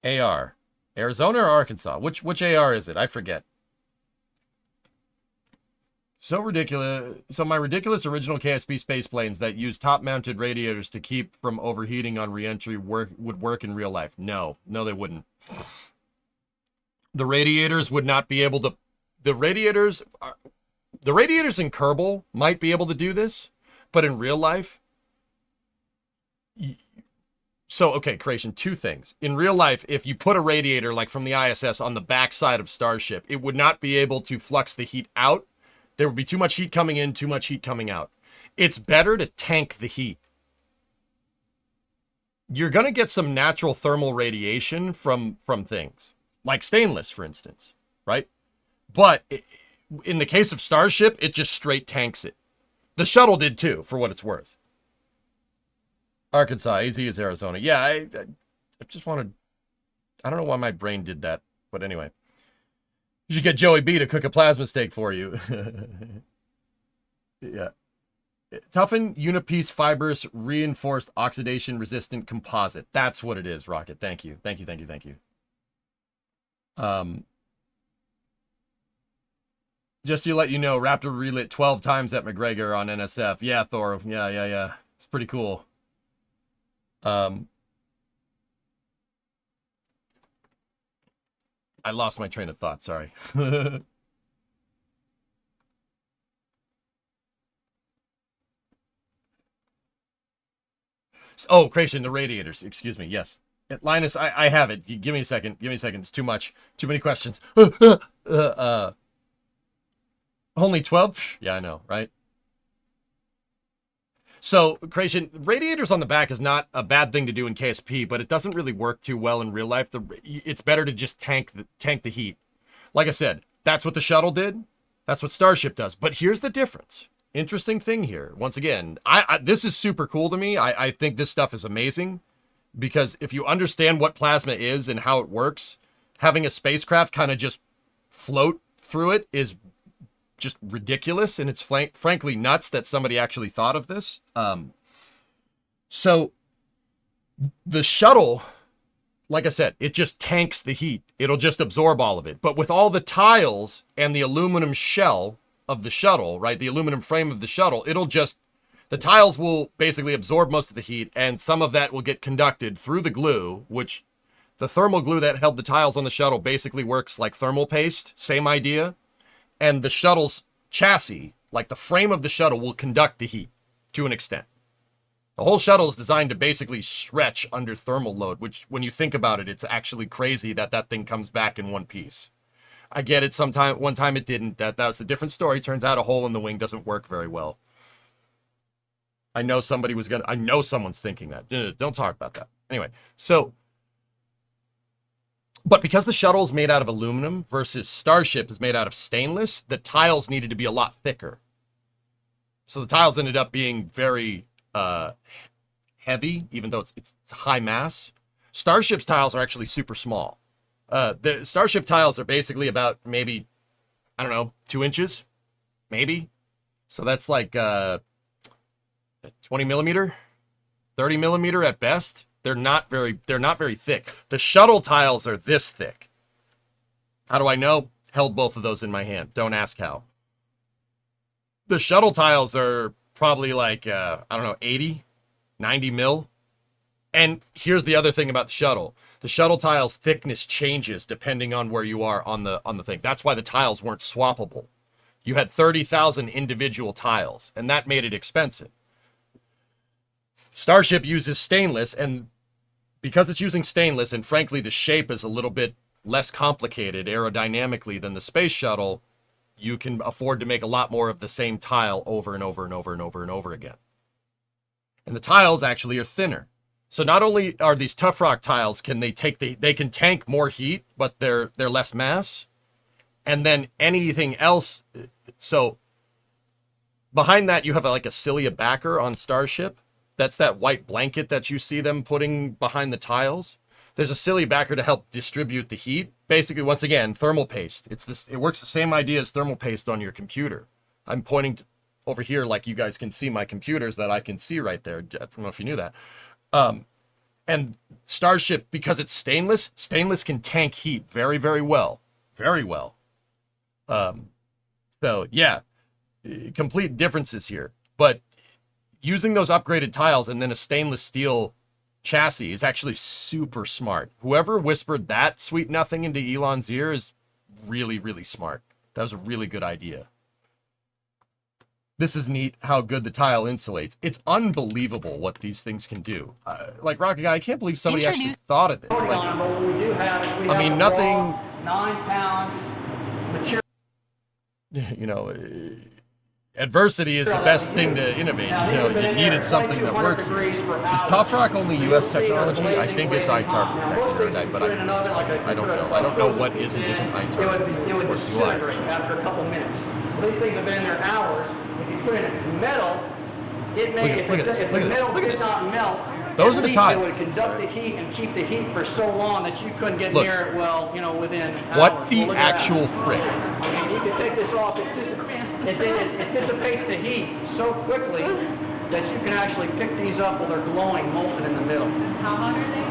AR. Arizona or Arkansas? Which AR is it? I forget. So ridiculous. So my ridiculous original KSP space planes that use top-mounted radiators to keep from overheating on reentry would work in real life. No, they wouldn't. The radiators would not be able to. The radiators in Kerbal might be able to do this, but in real life. So, okay, Creation, two things. In real life, if you put a radiator like from the ISS on the backside of Starship, it would not be able to flux the heat out. There would be too much heat coming in, too much heat coming out. It's better to tank the heat. You're going to get some natural thermal radiation from things, like stainless, for instance, right? But in the case of Starship, it just straight tanks it. The shuttle did too, for what it's worth. Arkansas, AZ is Arizona. Yeah, I just wanted... I don't know why my brain did that, but anyway. You should get Joey B to cook a plasma steak for you. Yeah. Toughen unipiece fibrous reinforced oxidation resistant composite. That's what it is, Rocket. Thank you. Thank you. Just to let you know, Raptor relit 12 times at McGregor on NSF. Yeah, Thor. Yeah. It's pretty cool. I lost my train of thought, sorry. Oh, Creation, the radiators. Excuse me. Yes. Linus, I have it. Give me a second. It's too much. Too many questions. Only 12? Yeah, I know, right? So, Creation, radiators on the back is not a bad thing to do in KSP, but it doesn't really work too well in real life. It's better to just tank the heat. Like I said, that's what the shuttle did. That's what Starship does. But here's the difference. Interesting thing here. Once again, this is super cool to me. I think this stuff is amazing because if you understand what plasma is and how it works, having a spacecraft kind of just float through it is just ridiculous, and it's frankly nuts that somebody actually thought of this. So the shuttle, like I said, it just tanks the heat. It'll just absorb all of it. But with all the tiles and the aluminum shell of the shuttle, right, the aluminum frame of the shuttle, the tiles will basically absorb most of the heat, and some of that will get conducted through the glue, which the thermal glue that held the tiles on the shuttle basically works like thermal paste, same idea. And the shuttle's chassis, like the frame of the shuttle, will conduct the heat to an extent. The whole shuttle is designed to basically stretch under thermal load, which when you think about it, it's actually crazy that thing comes back in one piece. I get it one time it didn't. That was a different story. Turns out a hole in the wing doesn't work very well. I know someone's thinking that. Don't talk about that. Anyway, but because the shuttle is made out of aluminum versus Starship is made out of stainless, the tiles needed to be a lot thicker. So the tiles ended up being very heavy, even though it's high mass. Starship's tiles are actually super small. The Starship tiles are basically about maybe, 2 inches, maybe. So that's like 20 millimeter, 30 millimeter at best. They're not very thick. The shuttle tiles are this thick. How do I know? Held both of those in my hand. Don't ask how. The shuttle tiles are probably like, 80, 90 mil. And here's the other thing about the shuttle. The shuttle tiles thickness changes depending on where you are on the thing. That's why the tiles weren't swappable. You had 30,000 individual tiles, and that made it expensive. Starship uses stainless, and because it's using stainless, and frankly the shape is a little bit less complicated aerodynamically than the space shuttle, you can afford to make a lot more of the same tile over and over and over and over and over again. And the tiles actually are thinner. So not only are these tough rock tiles, they can tank more heat, but they're less mass. And then anything else, so behind that you have like a cilia backer on Starship. That's that white blanket that you see them putting behind the tiles. There's a cilia backer to help distribute the heat. Basically, once again, thermal paste. It works the same idea as thermal paste on your computer. I'm pointing over here like you guys can see my computers that I can see right there. I don't know if you knew that. And Starship, because it's stainless, stainless can tank heat very, very well. Very well. So, yeah, complete differences here. But using those upgraded tiles and then a stainless steel chassis is actually super smart. Whoever whispered that sweet nothing into Elon's ear is really, really smart. That was a really good idea. This is neat how good the tile insulates. It's unbelievable what these things can do. Like Rocket Guy, I can't believe somebody actually thought of this. Like, I mean, nothing. 9-pound material. You know, adversity is the best thing to innovate. You know, you needed something that works. Is Tough Rock only U.S. technology? I think it's ITAR protected, but I can't tell. I don't know. I don't know what isn't ITAR. Or do I? After a couple minutes. These things have been in there hours. If you put it in metal, it may, Look at this. if the metal did not melt, those are the tiles. It would conduct the heat and keep the heat for so long that you couldn't get Look, near it, well, you know, within hours. What the Well, actual frick? I mean, you can take this off. It dissipates the heat so quickly that you can actually pick these up while they're glowing, molten in the middle. How hot are they?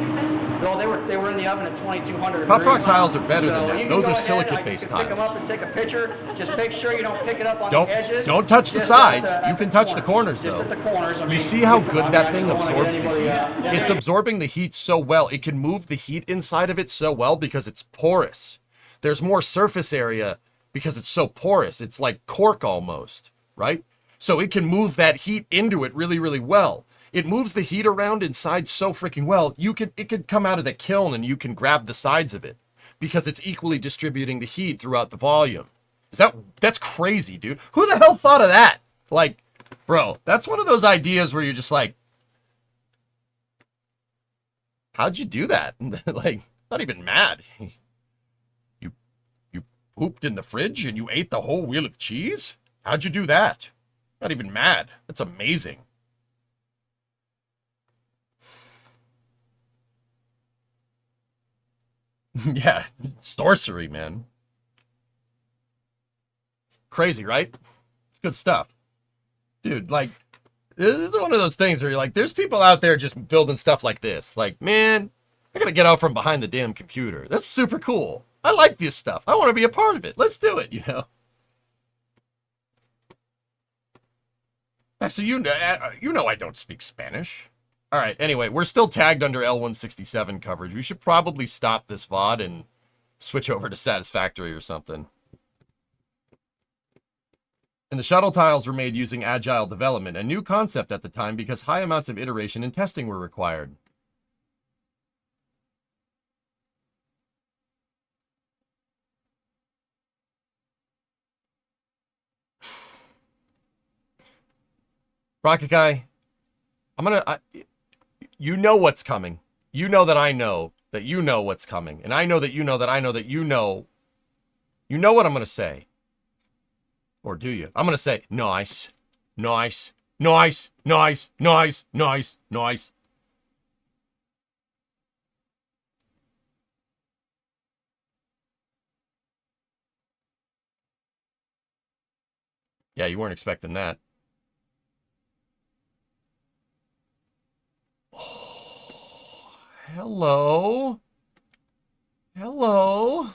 Well, they were in the oven at 2,200 Tough Rock degrees. tiles are better than So that. you can Those go are ahead, silicate-based you can pick them tiles. up and take a picture. Just make sure you don't pick it up on the edges. Don't touch the Just sides. at You can touch the corners, Just though. at the corners. I You mean, see how I'm good not that thing gonna get absorbs the anybody heat? out. It's absorbing the heat so well. It can move the heat inside of it so well because it's porous. There's more surface area because it's so porous. It's like cork almost, right? So it can move that heat into it really, really well. It moves the heat around inside so freaking well. It could come out of the kiln and you can grab the sides of it because it's equally distributing the heat throughout the volume. That's crazy, dude. Who the hell thought of that? Like, bro, that's one of those ideas where you're just like, how'd you do that? Like, not even mad. You pooped in the fridge and you ate the whole wheel of cheese? How'd you do that? Not even mad. That's amazing. Yeah, sorcery, man. Crazy, right? It's good stuff. Dude, like, this is one of those things where you're like, there's people out there just building stuff like this. Like, man, I gotta get out from behind the damn computer. That's super cool. I like this stuff. I want to be a part of it. Let's do it, you know? Actually, you know I don't speak Spanish. All right, anyway, we're still tagged under L167 coverage. We should probably stop this VOD and switch over to Satisfactory or something. And the shuttle tiles were made using agile development, a new concept at the time because high amounts of iteration and testing were required. Rocket Guy, you know what's coming. You know that I know that you know what's coming. And I know that you know that I know that you know. You know what I'm going to say. Or do you? I'm going to say, nice, nice, nice, nice, nice, nice, nice. Yeah, you weren't expecting that. Oh, hello. Hello.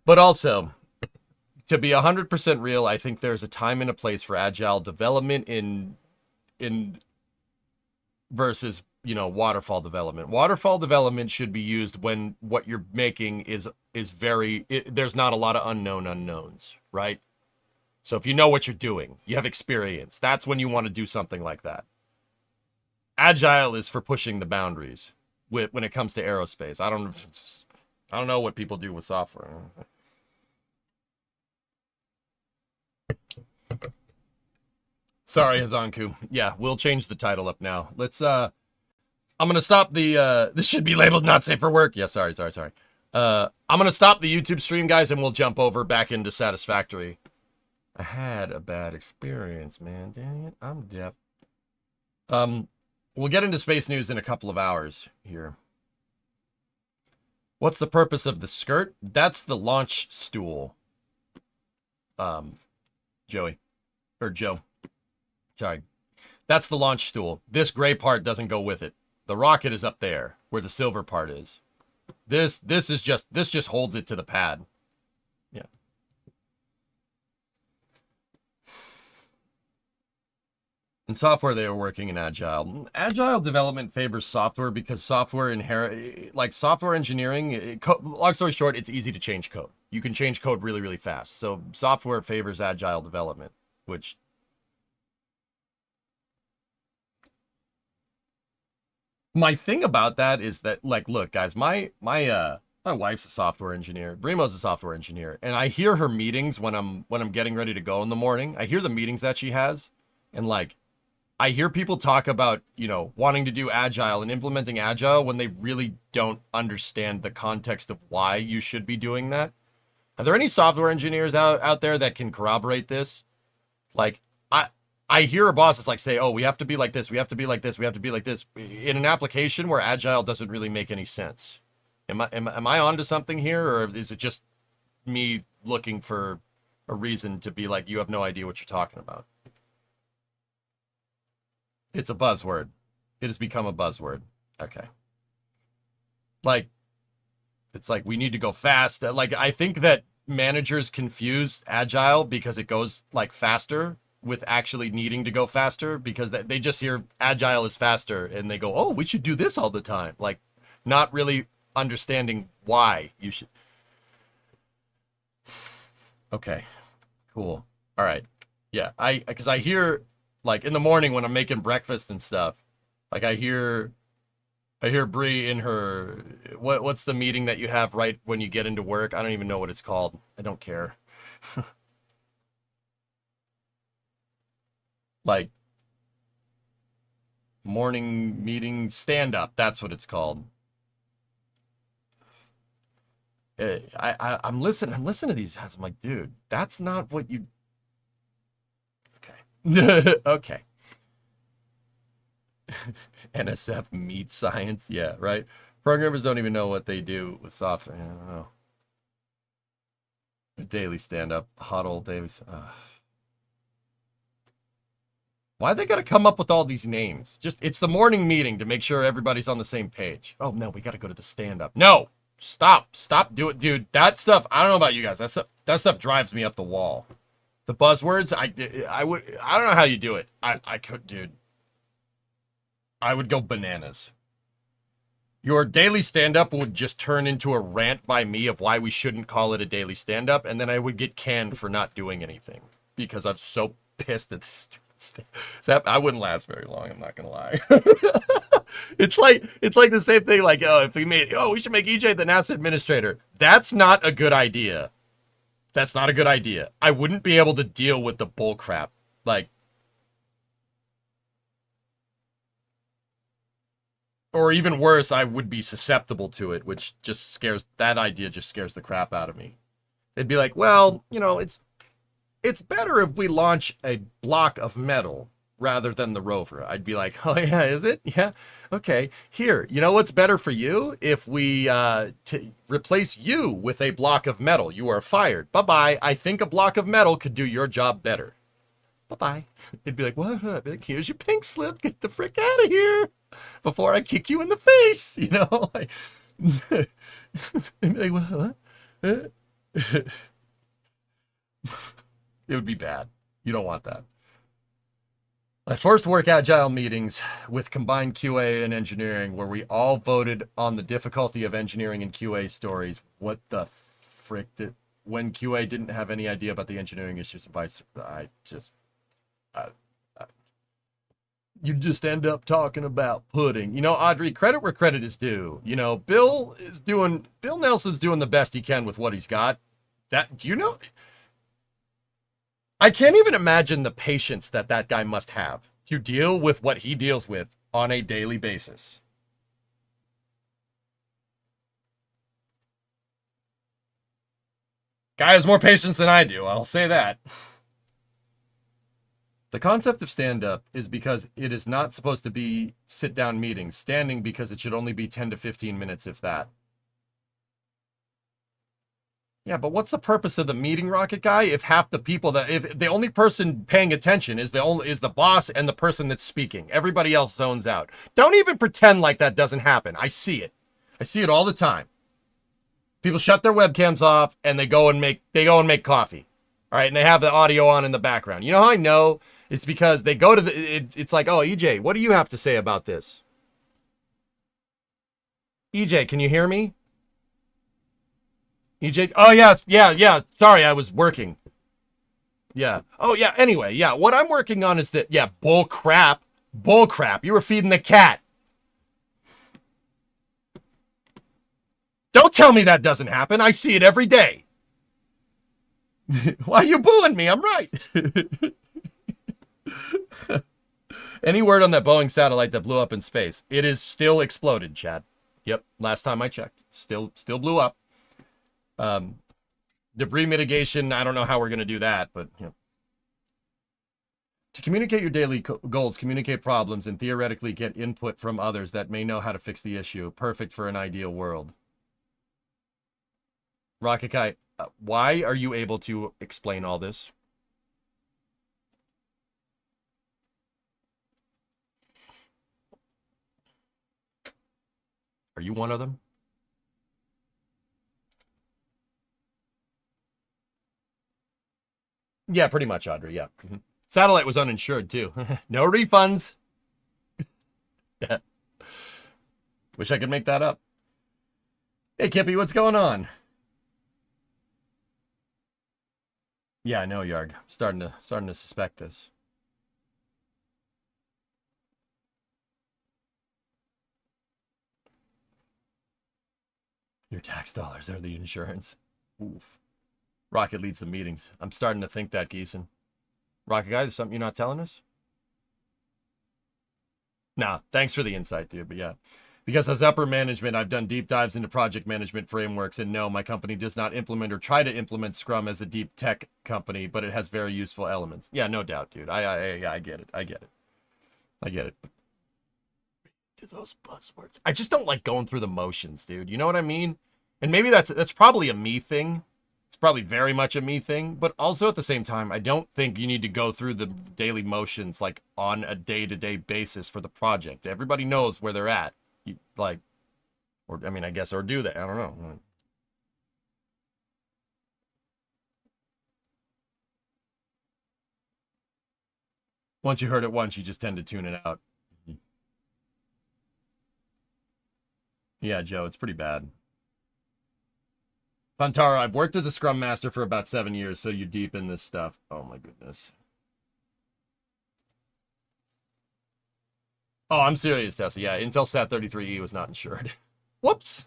But also, to be 100% real, I think there's a time and a place for agile development in versus, you know, waterfall development. Waterfall development should be used when what you're making is very, there's not a lot of unknown unknowns, right? So if you know what you're doing, you have experience, that's when you want to do something like that. Agile is for pushing the boundaries when it comes to aerospace. I don't know what people do with software. Sorry, Hazanku. Yeah, we'll change the title up now. Let's, I'm going to stop the, this should be labeled not safe for work. Yeah, sorry. I'm going to stop the YouTube stream, guys, and we'll jump over back into Satisfactory. I had a bad experience, man. Dang it, I'm deaf. We'll get into space news in a couple of hours here. What's the purpose of the skirt? That's the launch stool. Joey. or Joe. Sorry. That's the launch stool. This gray part doesn't go with it. The rocket is up there where the silver part is. This just holds it to the pad. Yeah. In software, they are working in agile. Agile development favors software because software software engineering. Long story short, it's easy to change code. You can change code really, really fast. So software favors agile development, which. My thing about that is that, like, look, guys, my wife's a software engineer. Brimo's a software engineer, and I hear her meetings when I'm getting ready to go in the morning. I hear the meetings that she has, and like. I hear people talk about, wanting to do agile and implementing agile when they really don't understand the context of why you should be doing that. Are there any software engineers out there that can corroborate this? Like, I hear a boss is like say, oh, we have to be like this, we have to be like this, we have to be like this in an application where agile doesn't really make any sense. Am I onto something here, or is it just me looking for a reason to be like, you have no idea what you're talking about? It's a buzzword. It has become a buzzword. Okay. Like, it's like we need to go fast. Like, I think that managers confuse agile because it goes like faster with actually needing to go faster, because they just hear agile is faster and they go, oh, we should do this all the time. Like, not really understanding why you should. Okay, cool. All right. Yeah, because I hear, like, in the morning when I'm making breakfast and stuff, like I hear Bree in her, what's the meeting that you have right when you get into work? I don't even know what it's called. I don't care. Like, morning meeting stand up. That's what it's called. I'm listening to these guys. I'm like, dude, that's not what you. Okay. Okay. NSF meat science. Yeah, right. Programmers don't even know what they do with software. I don't know. Daily stand up, huddle, Davis. Why they got to come up with all these names? Just, it's the morning meeting to make sure everybody's on the same page. Oh no, we got to go to the stand up. No, stop do it, dude. That stuff, I don't know about you guys. That stuff drives me up the wall. The buzzwords, I don't know how you do it. I could, dude. I would go bananas. Your daily stand-up would just turn into a rant by me of why we shouldn't call it a daily stand-up, and then I would get canned for not doing anything because I'm so pissed at this. I wouldn't last very long, I'm not gonna lie. It's like the same thing, like, we should make EJ the NASA administrator. That's not a good idea. That's not a good idea. I wouldn't be able to deal with the bull crap. Like, or even worse, I would be susceptible to it, which just scares the crap out of me. It'd be like, well, it's better if we launch a block of metal rather than the rover. I'd be like, oh yeah, is it? Yeah. Okay. Here, you know what's better for you? If we replace you with a block of metal, you are fired. Bye-bye. I think a block of metal could do your job better. Bye-bye. It'd be like, what? I'd be like, here's your pink slip. Get the frick out of here before I kick you in the face. Like, like, what? It would be bad. You don't want that. My first work agile meetings with combined QA and engineering, where we all voted on the difficulty of engineering and QA stories. What the frick when QA didn't have any idea about the engineering issues and vice, you just end up talking about pudding. Audrey, credit where credit is due. Bill Nelson's doing the best he can with what he's got. I can't even imagine the patience that guy must have to deal with what he deals with on a daily basis. Guy has more patience than I do, I'll say that. The concept of stand-up is because it is not supposed to be sit-down meetings. Standing because it should only be 10 to 15 minutes, if that. Yeah, but what's the purpose of the meeting, Rocket Guy, if half the people if the only person paying attention is the boss and the person that's speaking? Everybody else zones out. Don't even pretend like that doesn't happen. I see it. I see it all the time. People shut their webcams off and they go and make coffee. All right, and they have the audio on in the background. You know how I know? It's because they go to it's like, "Oh, EJ, what do you have to say about this?" EJ, can you hear me? EJ, oh yeah. Sorry, I was working. Yeah. Oh yeah. Anyway, yeah. What I'm working on is that. Yeah. Bull crap. You were feeding the cat. Don't tell me that doesn't happen. I see it every day. Why are you booing me? I'm right. Any word on that Boeing satellite that blew up in space? It is still exploded, Chad. Yep. Last time I checked, still blew up. Debris mitigation, I don't know how we're going to do that, but you know. To communicate your daily goals, communicate problems, and theoretically get input from others that may know how to fix the issue. Perfect for an ideal world. Rocket Guy, why are you able to explain all this? Are you one of them? Yeah, pretty much, Audrey. Yeah. Mm-hmm. Satellite was uninsured, too. No refunds. Yeah. Wish I could make that up. Hey, Kippy, what's going on? Yeah, I know, Yarg. Starting to suspect this. Your tax dollars are the insurance. Oof. Rocket leads the meetings. I'm starting to think that, Geeson. Rocket Guy, there's something you're not telling us? Nah, thanks for the insight, dude, but yeah. Because as upper management, I've done deep dives into project management frameworks, and no, my company does not implement or try to implement Scrum as a deep tech company, but it has very useful elements. Yeah, no doubt, dude. I get it. I get it. Do those buzzwords. I just don't like going through the motions, dude. You know what I mean? And maybe that's probably a me thing. It's probably very much a me thing, but also at the same time, I don't think you need to go through the daily motions like on a day-to-day basis for the project. Everybody knows where they're at. Or I mean, I guess, or do they? I don't know. Once you heard it once, you just tend to tune it out. Yeah, Joe, it's pretty bad. Pantaro, I've worked as a Scrum Master for about 7 years, so you're deep in this stuff. Oh my goodness. Oh, I'm serious, Tesla. Yeah, Intel SAT 33E was not insured. Whoops.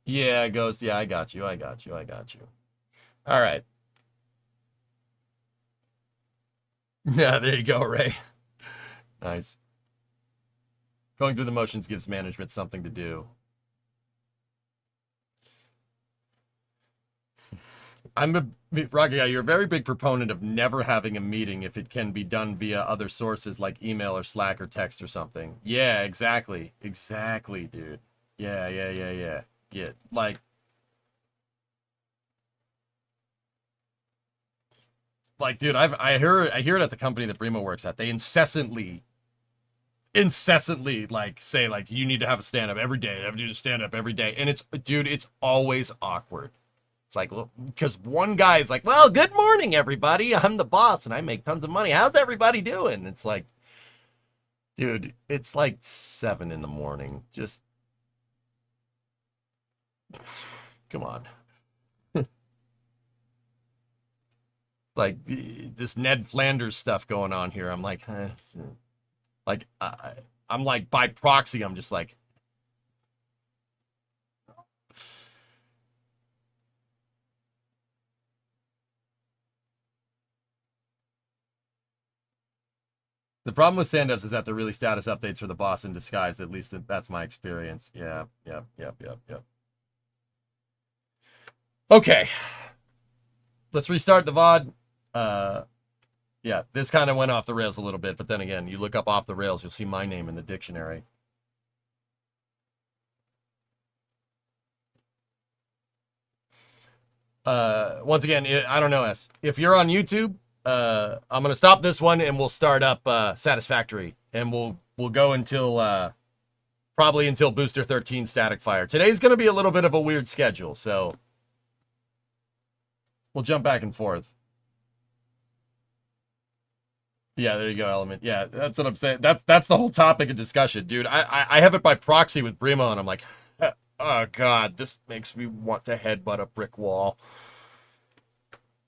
Yeah, Ghost. Yeah, I got you. All right. Yeah, there you go, Ray. Nice. Going through the motions gives management something to do. Rocky Guy, you're a very big proponent of never having a meeting if it can be done via other sources like email or Slack or text or something. Yeah, exactly. Exactly, dude. Yeah. Yeah, dude, I hear it at the company that Brimo works at. They incessantly like say like you need to have a stand up every day. You need to stand up every day. And it's always awkward. It's like, well, because one guy is like, well, good morning, everybody. I'm the boss and I make tons of money. How's everybody doing? It's like, dude, it's like 7 a.m. Just, come on. Like this Ned Flanders stuff going on here. I'm like, I'm like by proxy, I'm just like, the problem with stand-ups is that they're really status updates for the boss in disguise. At least that's my experience. Yeah. Okay. Let's restart the VOD. Yeah, this kind of went off the rails a little bit, but then again, you look up off the rails, you'll see my name in the dictionary. Once again, I don't know, S. If you're on YouTube, I'm gonna stop this one and we'll start up Satisfactory, and we'll go until probably until Booster 13 static fire. Today's gonna be a little bit of a weird schedule, so we'll jump back and forth. Yeah, there you go, Element. Yeah, that's what I'm saying. That's the whole topic of discussion, dude. I have it by proxy with Brimo, and I'm like, oh god, this makes me want to headbutt a brick wall.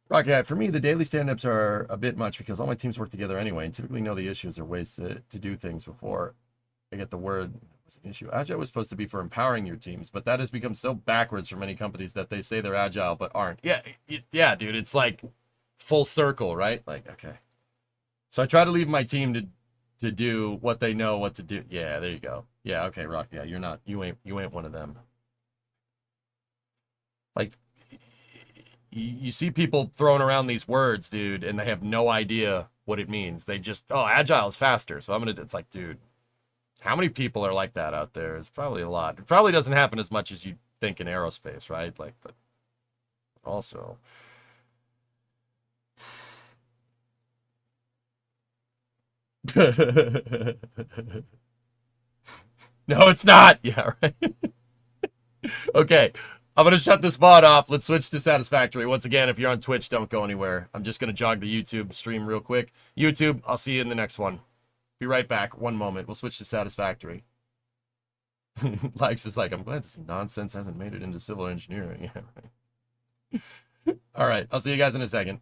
Rocky, for me, the daily stand-ups are a bit much because all my teams work together anyway and typically know the issues or ways to do things before I get the word was an issue. Agile was supposed to be for empowering your teams, but that has become so backwards for many companies that they say they're agile but aren't. Yeah, dude, it's like full circle, right? Like, okay. So I try to leave my team to do what they know what to do. Yeah, there you go. Yeah, okay, Rock. Yeah, you ain't one of them. Like, you see people throwing around these words, dude, and they have no idea what it means. They just, oh, agile is faster, so it's like, dude, how many people are like that out there? It's probably a lot. It probably doesn't happen as much as you think in aerospace, right? Like, but also. No, it's not. Yeah, right. Okay, I'm gonna shut this VOD off. Let's switch to Satisfactory. Once again, if you're on Twitch, don't go anywhere. I'm just gonna jog the YouTube stream real quick. YouTube, I'll see you in the next one. Be right back. One moment. We'll switch to Satisfactory. Likes is like, I'm glad this nonsense hasn't made it into civil engineering. Yeah, right. All right, I'll see you guys in a second.